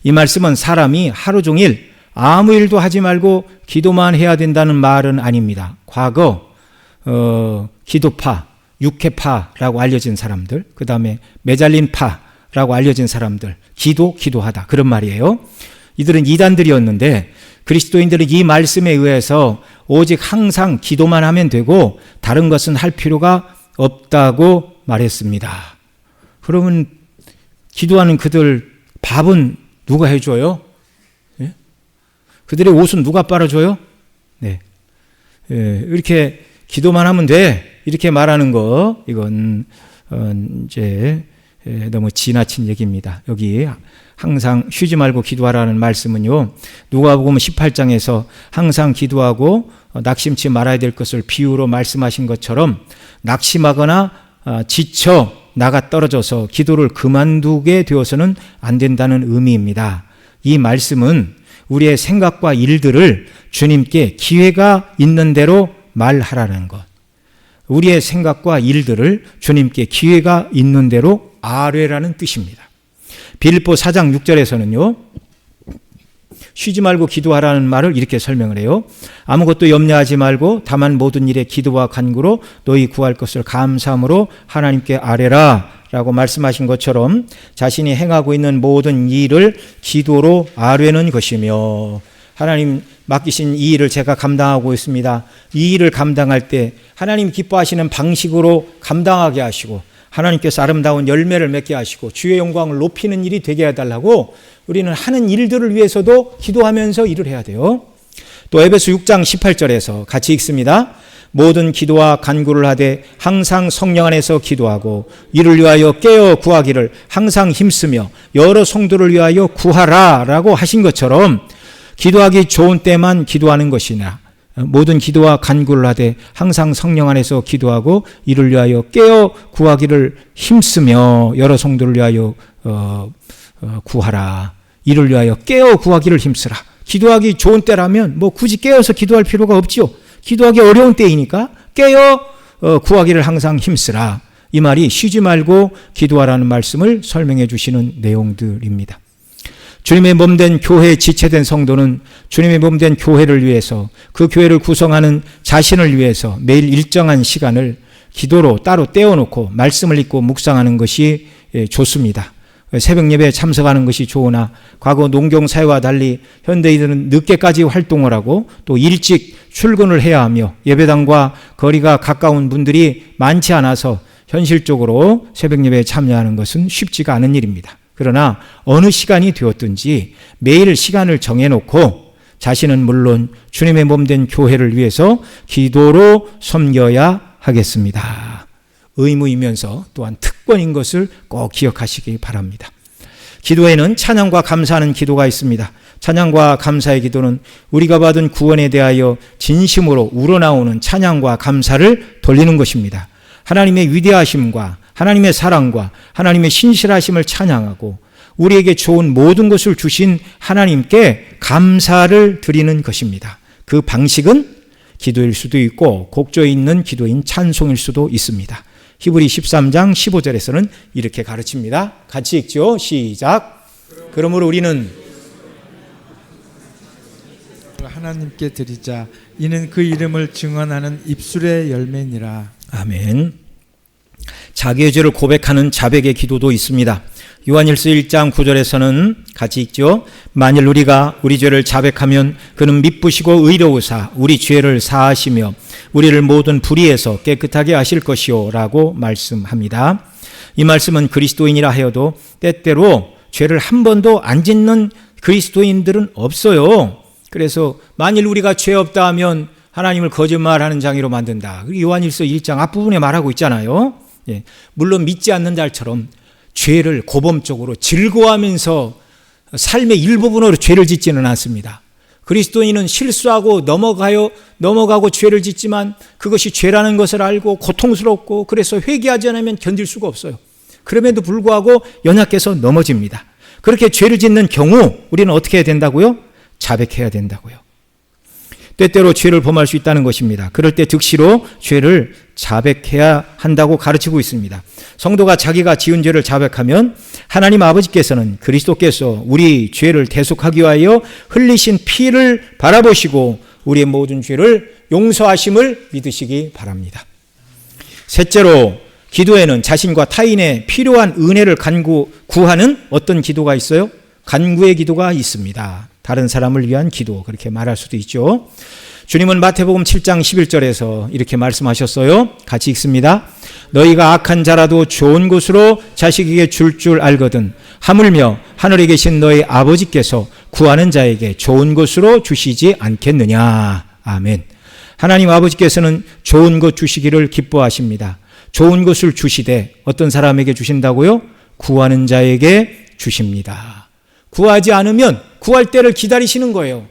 이 말씀은 사람이 하루 종일 아무 일도 하지 말고 기도만 해야 된다는 말은 아닙니다. 과거 기도파, 육회파라고 알려진 사람들, 그 다음에 매잘린 파, 기도하다라고 알려진 사람들, 기도하다 그런 말이에요. 이들은 이단들이었는데 그리스도인들은 이 말씀에 의해서 오직 항상 기도만 하면 되고 다른 것은 할 필요가 없다고 말했습니다. 그러면 기도하는 그들 밥은 누가 해줘요? 예? 그들의 옷은 누가 빨아줘요? 네. 예, 이렇게 기도만 하면 돼 이렇게 말하는 거 이건 이제 너무 지나친 얘기입니다. 여기 항상 쉬지 말고 기도하라는 말씀은요, 누가복음 18장에서 항상 기도하고 낙심치 말아야 될 것을 비유로 말씀하신 것처럼 낙심하거나 지쳐 나가 떨어져서 기도를 그만두게 되어서는 안 된다는 의미입니다. 이 말씀은 우리의 생각과 일들을 주님께 기회가 있는 대로 말하라는 것, 우리의 생각과 일들을 주님께 기회가 있는 대로 아뢰라는 뜻입니다. 빌립보 4장 6절에서는요, 쉬지 말고 기도하라는 말을 이렇게 설명을 해요. 아무것도 염려하지 말고 다만 모든 일에 기도와 간구로 너희 구할 것을 감사함으로 하나님께 아뢰라 라고 말씀하신 것처럼 자신이 행하고 있는 모든 일을 기도로 아뢰는 것이며, 하나님 맡기신 이 일을 제가 감당하고 있습니다. 이 일을 감당할 때 하나님 기뻐하시는 방식으로 감당하게 하시고 하나님께서 아름다운 열매를 맺게 하시고 주의 영광을 높이는 일이 되게 해달라고 우리는 하는 일들을 위해서도 기도하면서 일을 해야 돼요. 또 에베소 6장 18절에서 같이 읽습니다. 모든 기도와 간구를 하되 항상 성령 안에서 기도하고 이를 위하여 깨어 구하기를 항상 힘쓰며 여러 성도를 위하여 구하라 라고 하신 것처럼 기도하기 좋은 때만 기도하는 것이나 모든 기도와 간구를 하되 항상 성령 안에서 기도하고 이를 위하여 깨어 구하기를 힘쓰며 여러 성도를 위하여 구하라. 이를 위하여 깨어 구하기를 힘쓰라. 기도하기 좋은 때라면 뭐 굳이 깨어서 기도할 필요가 없지요. 기도하기 어려운 때이니까 깨어 구하기를 항상 힘쓰라. 이 말이 쉬지 말고 기도하라는 말씀을 설명해 주시는 내용들입니다. 주님의 몸된 교회에 지체된 성도는 주님의 몸된 교회를 위해서, 그 교회를 구성하는 자신을 위해서 매일 일정한 시간을 기도로 따로 떼어놓고 말씀을 읽고 묵상하는 것이 좋습니다. 새벽 예배에 참석하는 것이 좋으나 과거 농경사회와 달리 현대인들은 늦게까지 활동을 하고 또 일찍 출근을 해야 하며 예배당과 거리가 가까운 분들이 많지 않아서 현실적으로 새벽 예배에 참여하는 것은 쉽지가 않은 일입니다. 그러나 어느 시간이 되었든지 매일 시간을 정해놓고 자신은 물론 주님의 몸된 교회를 위해서 기도로 섬겨야 하겠습니다. 의무이면서 또한 특권인 것을 꼭 기억하시기 바랍니다. 기도에는 찬양과 감사하는 기도가 있습니다. 찬양과 감사의 기도는 우리가 받은 구원에 대하여 진심으로 우러나오는 찬양과 감사를 돌리는 것입니다. 하나님의 위대하심과 하나님의 사랑과 하나님의 신실하심을 찬양하고 우리에게 좋은 모든 것을 주신 하나님께 감사를 드리는 것입니다. 그 방식은 기도일 수도 있고 곡조에 있는 기도인 찬송일 수도 있습니다. 히브리 13장 15절에서는 이렇게 가르칩니다. 같이 읽죠. 시작. 그러므로 우리는 하나님께 드리자. 이는 그 이름을 증언하는 입술의 열매니라. 아멘. 자기의 죄를 고백하는 자백의 기도도 있습니다. 요한일서 1장 9절에서는 같이 읽죠. 만일 우리가 우리 죄를 자백하면 그는 미쁘시고 의로우사 우리 죄를 사하시며 우리를 모든 불의에서 깨끗하게 하실 것이요 라고 말씀합니다. 이 말씀은 그리스도인이라 하여도 때때로 죄를 한 번도 안 짓는 그리스도인들은 없어요. 그래서 만일 우리가 죄 없다 하면 하나님을 거짓말하는 자기로 만든다. 요한일서 1장 앞부분에 말하고 있잖아요. 예, 물론 믿지 않는 자처럼 죄를 고범적으로 즐거워하면서 삶의 일부분으로 죄를 짓지는 않습니다. 그리스도인은 실수하고 넘어가고 죄를 짓지만 그것이 죄라는 것을 알고 고통스럽고 그래서 회개하지 않으면 견딜 수가 없어요. 그럼에도 불구하고 연약해서 넘어집니다. 그렇게 죄를 짓는 경우 우리는 어떻게 해야 된다고요? 자백해야 된다고요. 때때로 죄를 범할 수 있다는 것입니다. 그럴 때 득시로 죄를 자백해야 한다고 가르치고 있습니다. 성도가 자기가 지은 죄를 자백하면 하나님 아버지께서는 그리스도께서 우리 죄를 대속하기 위하여 흘리신 피를 바라보시고 우리의 모든 죄를 용서하심을 믿으시기 바랍니다. 셋째로 기도에는 자신과 타인의 필요한 은혜를 구하는 어떤 기도가 있어요? 간구의 기도가 있습니다. 다른 사람을 위한 기도, 그렇게 말할 수도 있죠. 주님은 마태복음 7장 11절에서 이렇게 말씀하셨어요. 같이 읽습니다. 너희가 악한 자라도 좋은 것으로 자식에게 줄 알거든 하물며 하늘에 계신 너희 아버지께서 구하는 자에게 좋은 것으로 주시지 않겠느냐. 아멘. 하나님 아버지께서는 좋은 것 주시기를 기뻐하십니다. 좋은 것을 주시되 어떤 사람에게 주신다고요? 구하는 자에게 주십니다. 구하지 않으면 구할 때를 기다리시는 거예요.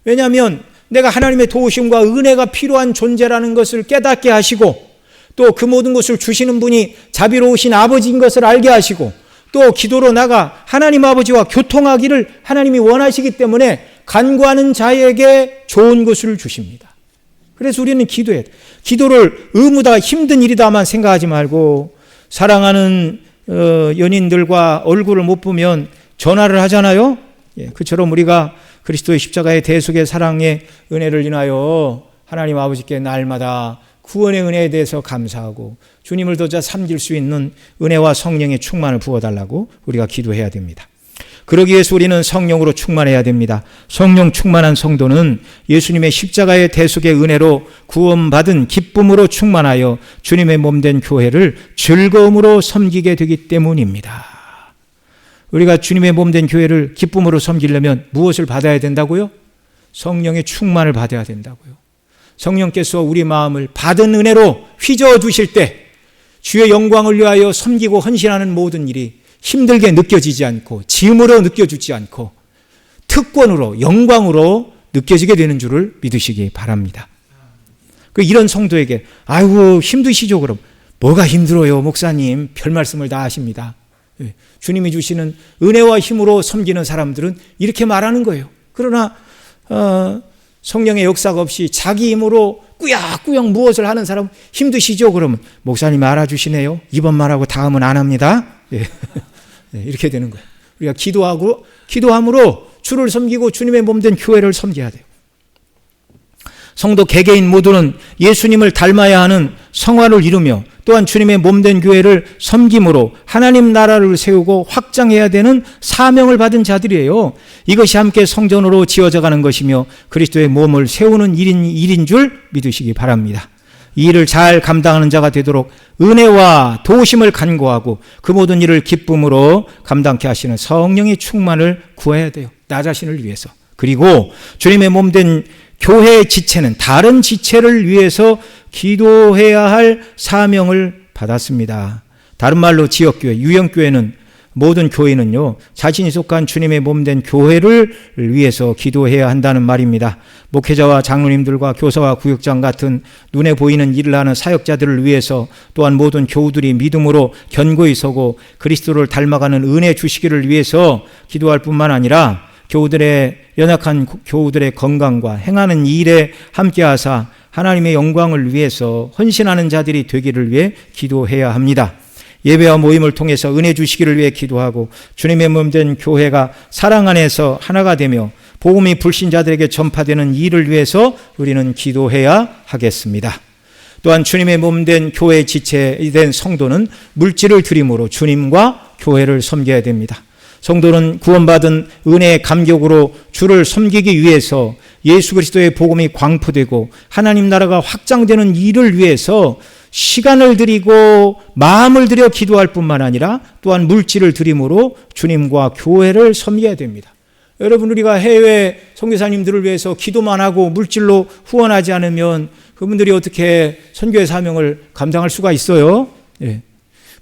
왜냐하면 내가 하나님의 도우심과 은혜가 필요한 존재라는 것을 깨닫게 하시고 또 그 모든 것을 주시는 분이 자비로우신 아버지인 것을 알게 하시고 또 기도로 나가 하나님 아버지와 교통하기를 하나님이 원하시기 때문에 간구하는 자에게 좋은 것을 주십니다. 그래서 우리는 기도해야 돼. 기도를 의무다 힘든 일이다만 생각하지 말고 사랑하는 연인들과 얼굴을 못 보면 전화를 하잖아요. 그처럼 우리가 그리스도의 십자가의 대속의 사랑의 은혜를 인하여 하나님 아버지께 날마다 구원의 은혜에 대해서 감사하고 주님을 더 잘 섬길 수 있는 은혜와 성령의 충만을 부어달라고 우리가 기도해야 됩니다. 그러기 위해서 우리는 성령으로 충만해야 됩니다. 성령 충만한 성도는 예수님의 십자가의 대속의 은혜로 구원받은 기쁨으로 충만하여 주님의 몸된 교회를 즐거움으로 섬기게 되기 때문입니다. 우리가 주님의 몸된 교회를 기쁨으로 섬기려면 무엇을 받아야 된다고요? 성령의 충만을 받아야 된다고요. 성령께서 우리 마음을 받은 은혜로 휘저어 주실 때 주의 영광을 위하여 섬기고 헌신하는 모든 일이 힘들게 느껴지지 않고 짐으로 느껴지지 않고 특권으로 영광으로 느껴지게 되는 줄을 믿으시기 바랍니다. 이런 성도에게 아이고 힘드시죠? 그럼 뭐가 힘들어요 목사님? 별 말씀을 다 하십니다. 주님이 주시는 은혜와 힘으로 섬기는 사람들은 이렇게 말하는 거예요. 그러나 성령의 역사가 없이 자기 힘으로 꾸역꾸역 무엇을 하는 사람 힘드시죠? 그러면 목사님이 알아주시네요. 이번만 하고 다음은 안 합니다. 이렇게 되는 거예요. 우리가 기도함으로 주를 섬기고 주님의 몸된 교회를 섬겨야 돼요. 성도 개개인 모두는 예수님을 닮아야 하는 성화를 이루며 또한 주님의 몸된 교회를 섬김으로 하나님 나라를 세우고 확장해야 되는 사명을 받은 자들이에요. 이것이 함께 성전으로 지어져가는 것이며 그리스도의 몸을 세우는 일인 줄 믿으시기 바랍니다. 이 일을 잘 감당하는 자가 되도록 은혜와 도우심을 간구하고 그 모든 일을 기쁨으로 감당케 하시는 성령의 충만을 구해야 돼요. 나 자신을 위해서. 그리고 주님의 몸된 교회의 지체는 다른 지체를 위해서 기도해야 할 사명을 받았습니다. 다른 말로 지역교회, 유형교회는 모든 교회는요 자신이 속한 주님의 몸된 교회를 위해서 기도해야 한다는 말입니다. 목회자와 장로님들과 교사와 구역장 같은 눈에 보이는 일을 하는 사역자들을 위해서 또한 모든 교우들이 믿음으로 견고히 서고 그리스도를 닮아가는 은혜 주시기를 위해서 기도할 뿐만 아니라 연약한 교우들의 건강과 행하는 일에 함께하사 하나님의 영광을 위해서 헌신하는 자들이 되기를 위해 기도해야 합니다. 예배와 모임을 통해서 은혜 주시기를 위해 기도하고 주님의 몸된 교회가 사랑 안에서 하나가 되며 복음이 불신자들에게 전파되는 일을 위해서 우리는 기도해야 하겠습니다. 또한 주님의 몸된 교회의 지체된 성도는 물질을 드림으로 주님과 교회를 섬겨야 됩니다. 성도는 구원받은 은혜의 감격으로 주를 섬기기 위해서 예수 그리스도의 복음이 광포되고 하나님 나라가 확장되는 일을 위해서 시간을 드리고 마음을 들여 기도할 뿐만 아니라 또한 물질을 드림으로 주님과 교회를 섬겨야 됩니다. 여러분 우리가 해외 선교사님들을 위해서 기도만 하고 물질로 후원하지 않으면 그분들이 어떻게 선교의 사명을 감당할 수가 있어요?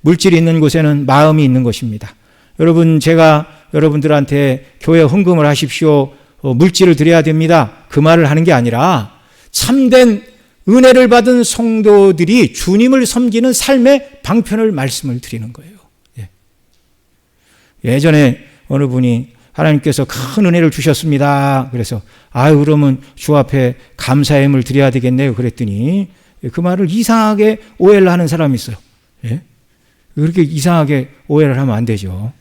물질이 있는 곳에는 마음이 있는 것입니다. 여러분 제가 여러분들한테 교회 헌금을 하십시오. 물질을 드려야 됩니다. 그 말을 하는 게 아니라 참된 은혜를 받은 성도들이 주님을 섬기는 삶의 방편을 말씀을 드리는 거예요. 예전에 어느 분이 하나님께서 큰 은혜를 주셨습니다. 그래서 그러면 주 앞에 감사함을 드려야 되겠네요. 그랬더니 그 말을 이상하게 오해를 하는 사람이 있어요. 그렇게 이상하게 오해를 하면 안 되죠.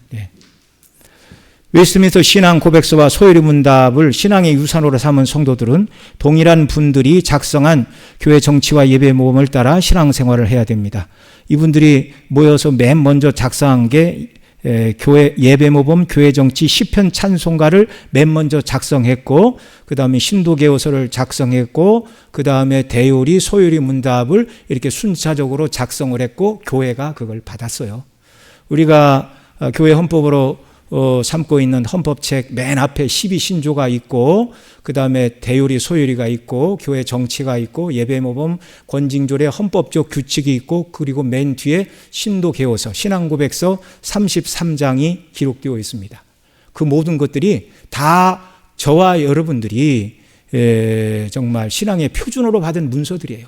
웨스트민스터 신앙 고백서와 소요리 문답을 신앙의 유산으로 삼은 성도들은 동일한 분들이 작성한 교회 정치와 예배 모험을 따라 신앙생활을 해야 됩니다. 이분들이 모여서 맨 먼저 작성한 게 교회 예배모범, 교회정치, 시편 찬송가를 맨 먼저 작성했고, 그 다음에 신도계호서를 작성했고, 그 다음에 대요리, 소요리 문답을 이렇게 순차적으로 작성을 했고, 교회가 그걸 받았어요. 우리가 교회 헌법으로 삼고 있는 헌법책 맨 앞에 12신조가 있고, 그 다음에 대요리, 소요리가 있고, 교회 정치가 있고, 예배모범, 권징조례, 헌법적 규칙이 있고, 그리고 맨 뒤에 신도계호서, 신앙고백서 33장이 기록되어 있습니다. 그 모든 것들이 다 저와 여러분들이 정말 신앙의 표준으로 받은 문서들이에요.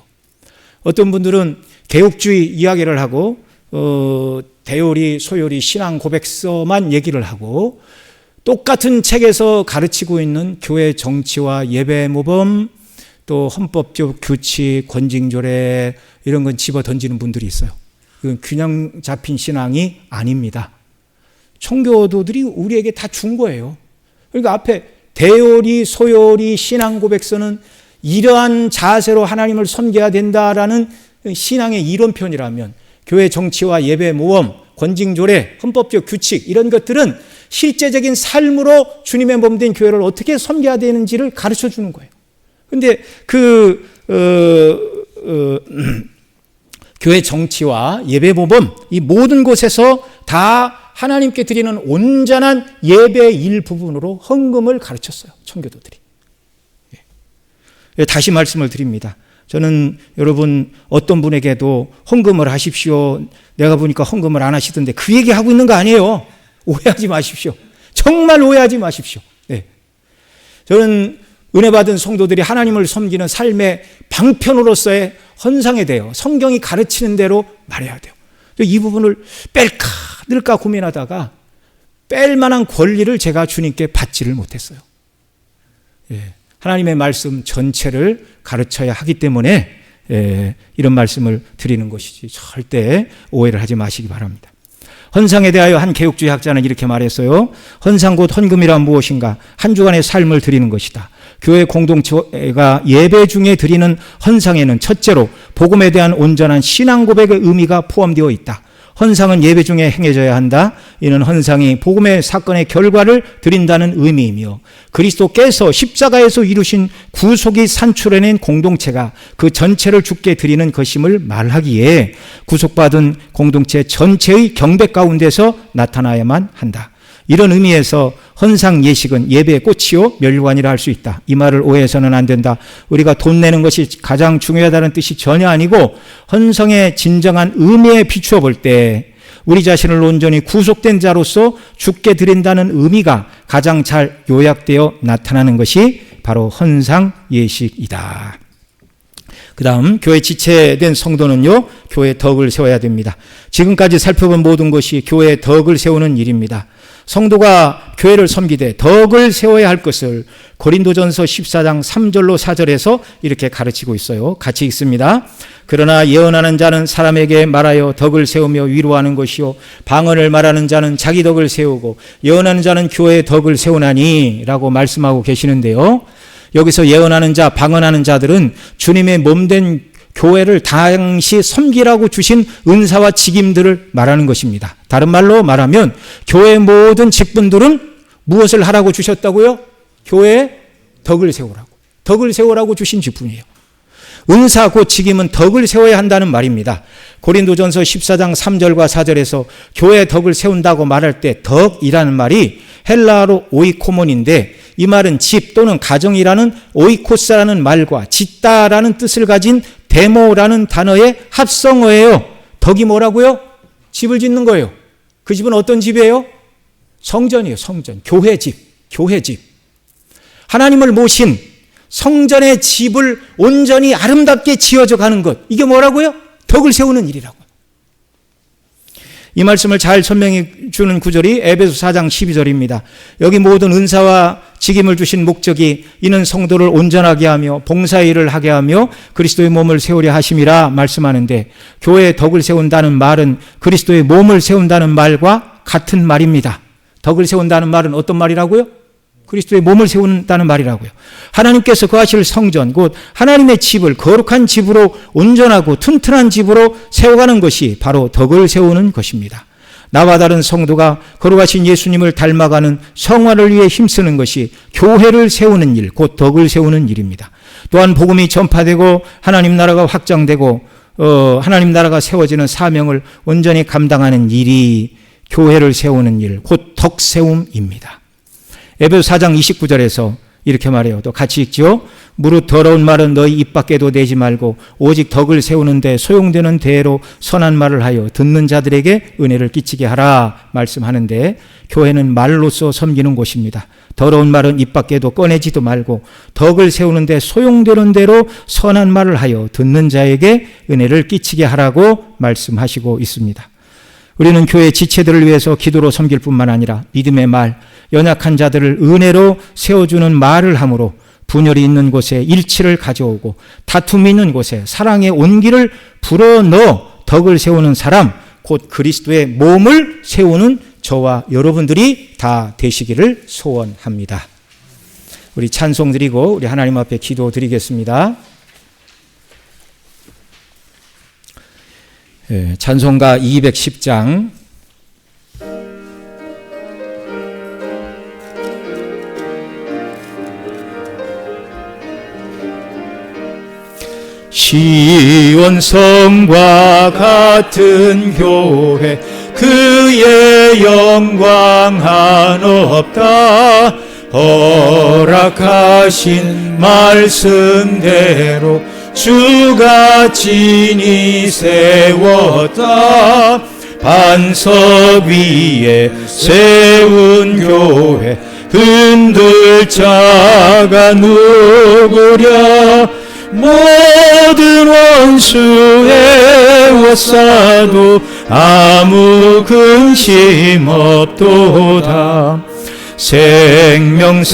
어떤 분들은 개혁주의 이야기를 하고 대요리, 소요리, 신앙고백서만 얘기를 하고, 똑같은 책에서 가르치고 있는 교회 정치와 예배모범, 또 헌법적 규칙, 권징조례 이런 건 집어 던지는 분들이 있어요. 그건 균형 잡힌 신앙이 아닙니다. 청교도들이 우리에게 다 준 거예요. 그러니까 앞에 대요리, 소요리, 신앙고백서는 이러한 자세로 하나님을 섬겨야 된다라는 신앙의 이론편이라면, 교회 정치와 예배 모범, 권징조례, 헌법적 규칙 이런 것들은 실제적인 삶으로 주님의 몸된 교회를 어떻게 섬겨야 되는지를 가르쳐 주는 거예요. 그런데 교회 정치와 예배 모범 이 모든 곳에서 다 하나님께 드리는 온전한 예배의 일부분으로 헌금을 가르쳤어요. 청교도들이. 다시 말씀을 드립니다. 저는 여러분 어떤 분에게도 헌금을 하십시오. 내가 보니까 헌금을 안 하시던데 그 얘기하고 있는 거 아니에요. 오해하지 마십시오. 정말 오해하지 마십시오. 네. 저는 은혜 받은 성도들이 하나님을 섬기는 삶의 방편으로서의 헌상에 대해 성경이 가르치는 대로 말해야 돼요. 이 부분을 뺄까 늘까 고민하다가 뺄 만한 권리를 제가 주님께 받지를 못했어요. 예. 하나님의 말씀 전체를 가르쳐야 하기 때문에 이런 말씀을 드리는 것이지 절대 오해를 하지 마시기 바랍니다. 헌상에 대하여 한 개혁주의 학자는 이렇게 말했어요. 헌상 곧 헌금이란 무엇인가? 한 주간의 삶을 드리는 것이다. 교회 공동체가 예배 중에 드리는 헌상에는 첫째로 복음에 대한 온전한 신앙 고백의 의미가 포함되어 있다. 헌상은 예배 중에 행해져야 한다. 이는 헌상이 복음의 사건의 결과를 드린다는 의미이며 그리스도께서 십자가에서 이루신 구속이 산출해낸 공동체가 그 전체를 주께 드리는 것임을 말하기에 구속받은 공동체 전체의 경배 가운데서 나타나야만 한다. 이런 의미에서 헌상 예식은 예배의 꽃이요 멸관이라 할 수 있다. 이 말을 오해해서는 안 된다. 우리가 돈 내는 것이 가장 중요하다는 뜻이 전혀 아니고 헌상의 진정한 의미에 비추어 볼 때 우리 자신을 온전히 구속된 자로서 주께 드린다는 의미가 가장 잘 요약되어 나타나는 것이 바로 헌상 예식이다. 그 다음 교회 지체된 성도는요 교회 덕을 세워야 됩니다. 지금까지 살펴본 모든 것이 교회의 덕을 세우는 일입니다. 성도가 교회를 섬기되 덕을 세워야 할 것을 고린도전서 14장 3절로 4절에서 이렇게 가르치고 있어요. 같이 읽습니다. 그러나 예언하는 자는 사람에게 말하여 덕을 세우며 위로하는 것이요 방언을 말하는 자는 자기 덕을 세우고 예언하는 자는 교회의 덕을 세우나니 라고 말씀하고 계시는데요. 여기서 예언하는 자, 방언하는 자들은 주님의 몸된 교회를 당시 섬기라고 주신 은사와 직임들을 말하는 것입니다. 다른 말로 말하면 교회의 모든 직분들은 무엇을 하라고 주셨다고요? 교회의 덕을 세우라고. 덕을 세우라고 주신 직분이에요. 은사 곧 직임은 덕을 세워야 한다는 말입니다. 고린도전서 14장 3절과 4절에서 교회의 덕을 세운다고 말할 때 덕이라는 말이 헬라어로 오이코몬인데 이 말은 집 또는 가정이라는 오이코스라는 말과 짓다라는 뜻을 가진 데모라는 단어의 합성어예요. 덕이 뭐라고요? 집을 짓는 거예요. 그 집은 어떤 집이에요? 성전이에요. 성전. 교회 집. 교회 집. 하나님을 모신 성전의 집을 온전히 아름답게 지어져 가는 것. 이게 뭐라고요? 덕을 세우는 일이라고. 이 말씀을 잘 설명해 주는 구절이 에베소 4장 12절입니다. 여기 모든 은사와 직임을 주신 목적이 이는 성도를 온전하게 하며 봉사의 일을 하게 하며 그리스도의 몸을 세우려 하심이라 말씀하는데 교회의 덕을 세운다는 말은 그리스도의 몸을 세운다는 말과 같은 말입니다. 덕을 세운다는 말은 어떤 말이라고요? 그리스도의 몸을 세운다는 말이라고요. 하나님께서 거하실 성전, 곧 하나님의 집을 거룩한 집으로, 온전하고 튼튼한 집으로 세워가는 것이 바로 덕을 세우는 것입니다. 나와 다른 성도가 거룩하신 예수님을 닮아가는 성화를 위해 힘쓰는 것이 교회를 세우는 일, 곧 덕을 세우는 일입니다. 또한 복음이 전파되고 하나님 나라가 확장되고 하나님 나라가 세워지는 사명을 온전히 감당하는 일이 교회를 세우는 일, 곧 덕세움입니다. 에베소 4장 29절에서 이렇게 말해요. 또 같이 읽죠. 무릇 더러운 말은 너희 입 밖에도 내지 말고 오직 덕을 세우는데 소용되는 대로 선한 말을 하여 듣는 자들에게 은혜를 끼치게 하라 말씀하는데, 교회는 말로써 섬기는 곳입니다. 더러운 말은 입 밖에도 꺼내지도 말고 덕을 세우는데 소용되는 대로 선한 말을 하여 듣는 자에게 은혜를 끼치게 하라고 말씀하시고 있습니다. 우리는 교회 지체들을 위해서 기도로 섬길 뿐만 아니라 믿음의 말, 연약한 자들을 은혜로 세워주는 말을 함으로 분열이 있는 곳에 일치를 가져오고 다툼이 있는 곳에 사랑의 온기를 불어넣어 덕을 세우는 사람, 곧 그리스도의 몸을 세우는 저와 여러분들이 다 되시기를 소원합니다. 우리 찬송 드리고 우리 하나님 앞에 기도 드리겠습니다. 찬송가 210장 시온성과 같은 교회 그의 영광 한없다. 허락하신 말씀대로 주가 친히 세웠다. 반석 위에 세운 교회 흔들 자가 누구랴. 모든 원수 애워싸도 아무 근심 없도다. 생명샘이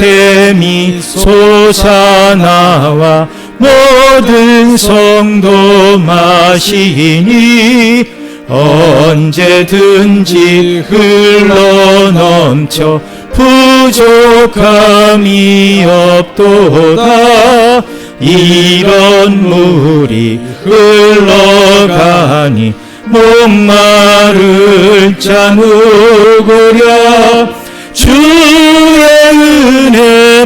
솟아나와 모든 성도 마시니 언제든지 흘러넘쳐 부족함이 없도다. 이런 물이 흘러가니 목마를 자 누구랴. 주의 은혜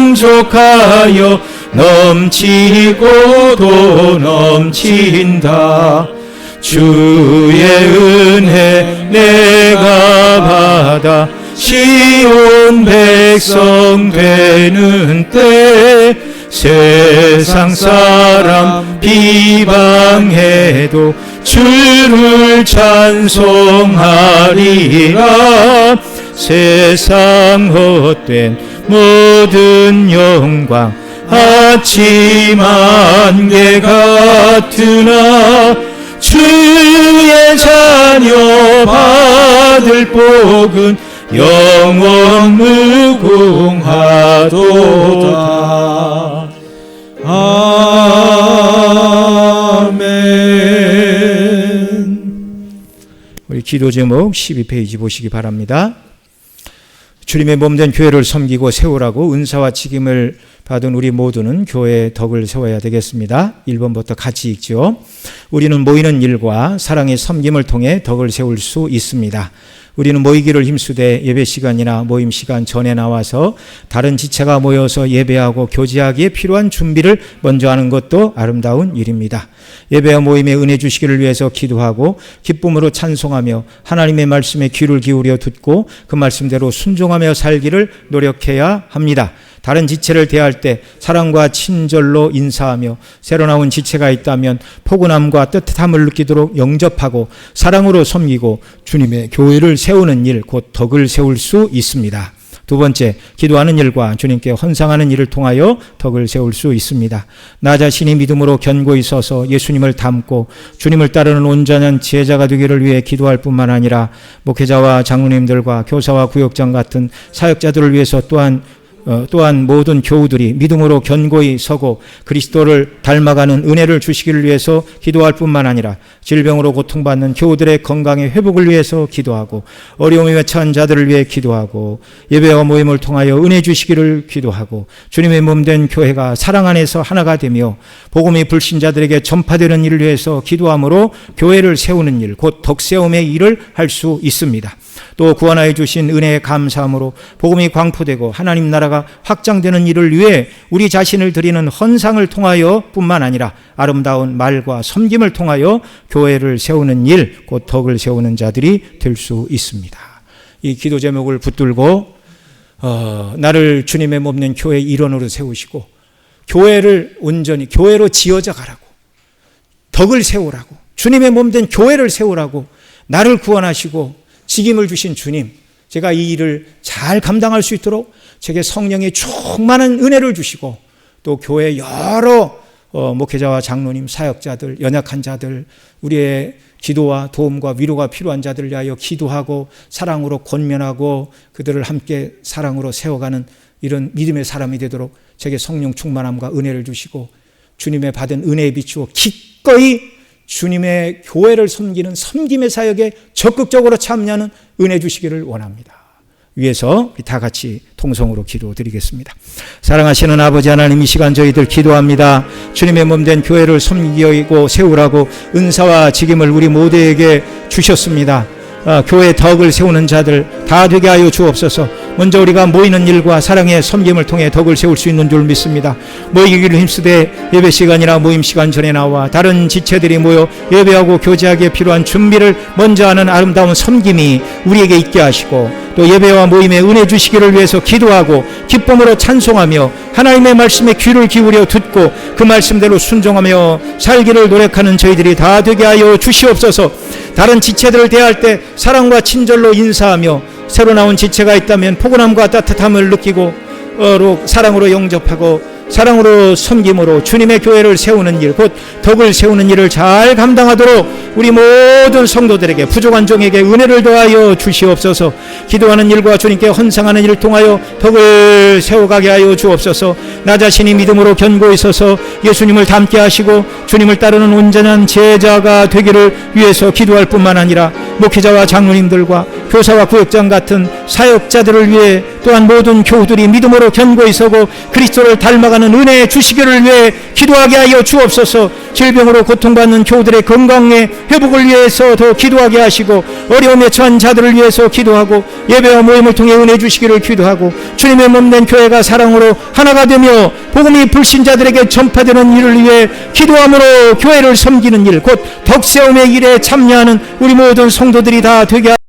풍족하여 넘치고 또 넘친다. 주의 은혜 내가 받아 시온 백성 되는 때 세상 사람 비방해도 주를 찬송하리라. 세상 헛된 모든 영광 아침 안개 같으나 주의 자녀 받을 복은 영원 무궁하도다. 아멘. 우리 기도 제목 12페이지 보시기 바랍니다. 주님의 몸된 교회를 섬기고 세우라고 은사와 책임을 받은 우리 모두는 교회의 덕을 세워야 되겠습니다. 1번부터 같이 읽죠. 우리는 모이는 일과 사랑의 섬김을 통해 덕을 세울 수 있습니다. 우리는 모이기를 힘쓰되 예배 시간이나 모임 시간 전에 나와서 다른 지체가 모여서 예배하고 교제하기에 필요한 준비를 먼저 하는 것도 아름다운 일입니다. 예배와 모임에 은혜 주시기를 위해서 기도하고 기쁨으로 찬송하며 하나님의 말씀에 귀를 기울여 듣고 그 말씀대로 순종하며 살기를 노력해야 합니다. 다른 지체를 대할 때 사랑과 친절로 인사하며 새로 나온 지체가 있다면 포근함과 뜨뜻함을 느끼도록 영접하고 사랑으로 섬기고 주님의 교회를 세우는 일, 곧 덕을 세울 수 있습니다. 두 번째, 기도하는 일과 주님께 헌상하는 일을 통하여 덕을 세울 수 있습니다. 나 자신이 믿음으로 견고히 서서 예수님을 닮고 주님을 따르는 온전한 제자가 되기를 위해 기도할 뿐만 아니라 목회자와 장로님들과 교사와 구역장 같은 사역자들을 위해서 또한 또한 모든 교우들이 믿음으로 견고히 서고 그리스도를 닮아가는 은혜를 주시기를 위해서 기도할 뿐만 아니라 질병으로 고통받는 교우들의 건강의 회복을 위해서 기도하고 어려움에 처한 자들을 위해 기도하고 예배와 모임을 통하여 은혜 주시기를 기도하고 주님의 몸된 교회가 사랑 안에서 하나가 되며 복음이 불신자들에게 전파되는 일을 위해서 기도함으로 교회를 세우는 일, 곧 덕세움의 일을 할 수 있습니다. 또 구원하여 주신 은혜에 감사함으로 복음이 광포되고 하나님 나라가 확장되는 일을 위해 우리 자신을 드리는 헌상을 통하여 뿐만 아니라 아름다운 말과 섬김을 통하여 교회를 세우는 일, 곧 덕을 세우는 자들이 될 수 있습니다. 이 기도 제목을 붙들고 나를 주님의 몸된 교회의 일원으로 세우시고 교회를 온전히 교회로 지어져 가라고, 덕을 세우라고, 주님의 몸된 교회를 세우라고 나를 구원하시고 직임을 주신 주님, 제가 이 일을 잘 감당할 수 있도록 제게 성령의 충만한 은혜를 주시고 또 교회 여러 목회자와 장로님, 사역자들, 연약한 자들, 우리의 기도와 도움과 위로가 필요한 자들을 위하여 기도하고 사랑으로 권면하고 그들을 함께 사랑으로 세워가는 이런 믿음의 사람이 되도록 제게 성령 충만함과 은혜를 주시고 주님의 받은 은혜에 비추어 기꺼이 주님의 교회를 섬기는 섬김의 사역에 적극적으로 참여하는 은혜 주시기를 원합니다. 위에서 다 같이 통성으로 기도드리겠습니다. 사랑하시는 아버지 하나님, 이 시간 저희들 기도합니다. 주님의 몸된 교회를 섬기고 세우라고 은사와 직임을 우리 모두에게 주셨습니다. 교회의 덕을 세우는 자들 다 되게 하여 주옵소서. 먼저 우리가 모이는 일과 사랑의 섬김을 통해 덕을 세울 수 있는 줄 믿습니다. 모이기를 힘쓰되 예배 시간이나 모임 시간 전에 나와 다른 지체들이 모여 예배하고 교제하기에 필요한 준비를 먼저 하는 아름다운 섬김이 우리에게 있게 하시고 또 예배와 모임에 은혜 주시기를 위해서 기도하고 기쁨으로 찬송하며 하나님의 말씀에 귀를 기울여 듣고 그 말씀대로 순종하며 살기를 노력하는 저희들이 다 되게 하여 주시옵소서. 다른 지체들을 대할 때 사랑과 친절로 인사하며 새로 나온 지체가 있다면 포근함과 따뜻함을 느끼고 사랑으로 영접하고 사랑으로 섬김으로 주님의 교회를 세우는 일, 곧 덕을 세우는 일을 잘 감당하도록 우리 모든 성도들에게 부족한 종에게 은혜를 더하여 주시옵소서. 기도하는 일과 주님께 헌상하는 일을 통하여 덕을 세워가게 하여 주옵소서. 나 자신이 믿음으로 견고히 서서 예수님을 닮게 하시고 주님을 따르는 온전한 제자가 되기를 위해서 기도할 뿐만 아니라 목회자와 장로님들과 교사와 구역장 같은 사역자들을 위해 또한 모든 교우들이 믿음으로 견고히 서고 그리스도를 닮아가는 은혜 주시기를 위해 기도하게 하여 주옵소서. 질병으로 고통받는 교우들의 건강의 회복을 위해서 더 기도하게 하시고 어려움에 처한 자들을 위해서 기도하고 예배와 모임을 통해 은혜 주시기를 기도하고 주님의 몸된 교회가 사랑으로 하나가 되며 복음이 불신자들에게 전파되는 일을 위해 기도함으로 교회를 섬기는 일, 곧 덕세움의 일에 참여하는 우리 모든 성도들이 다 되게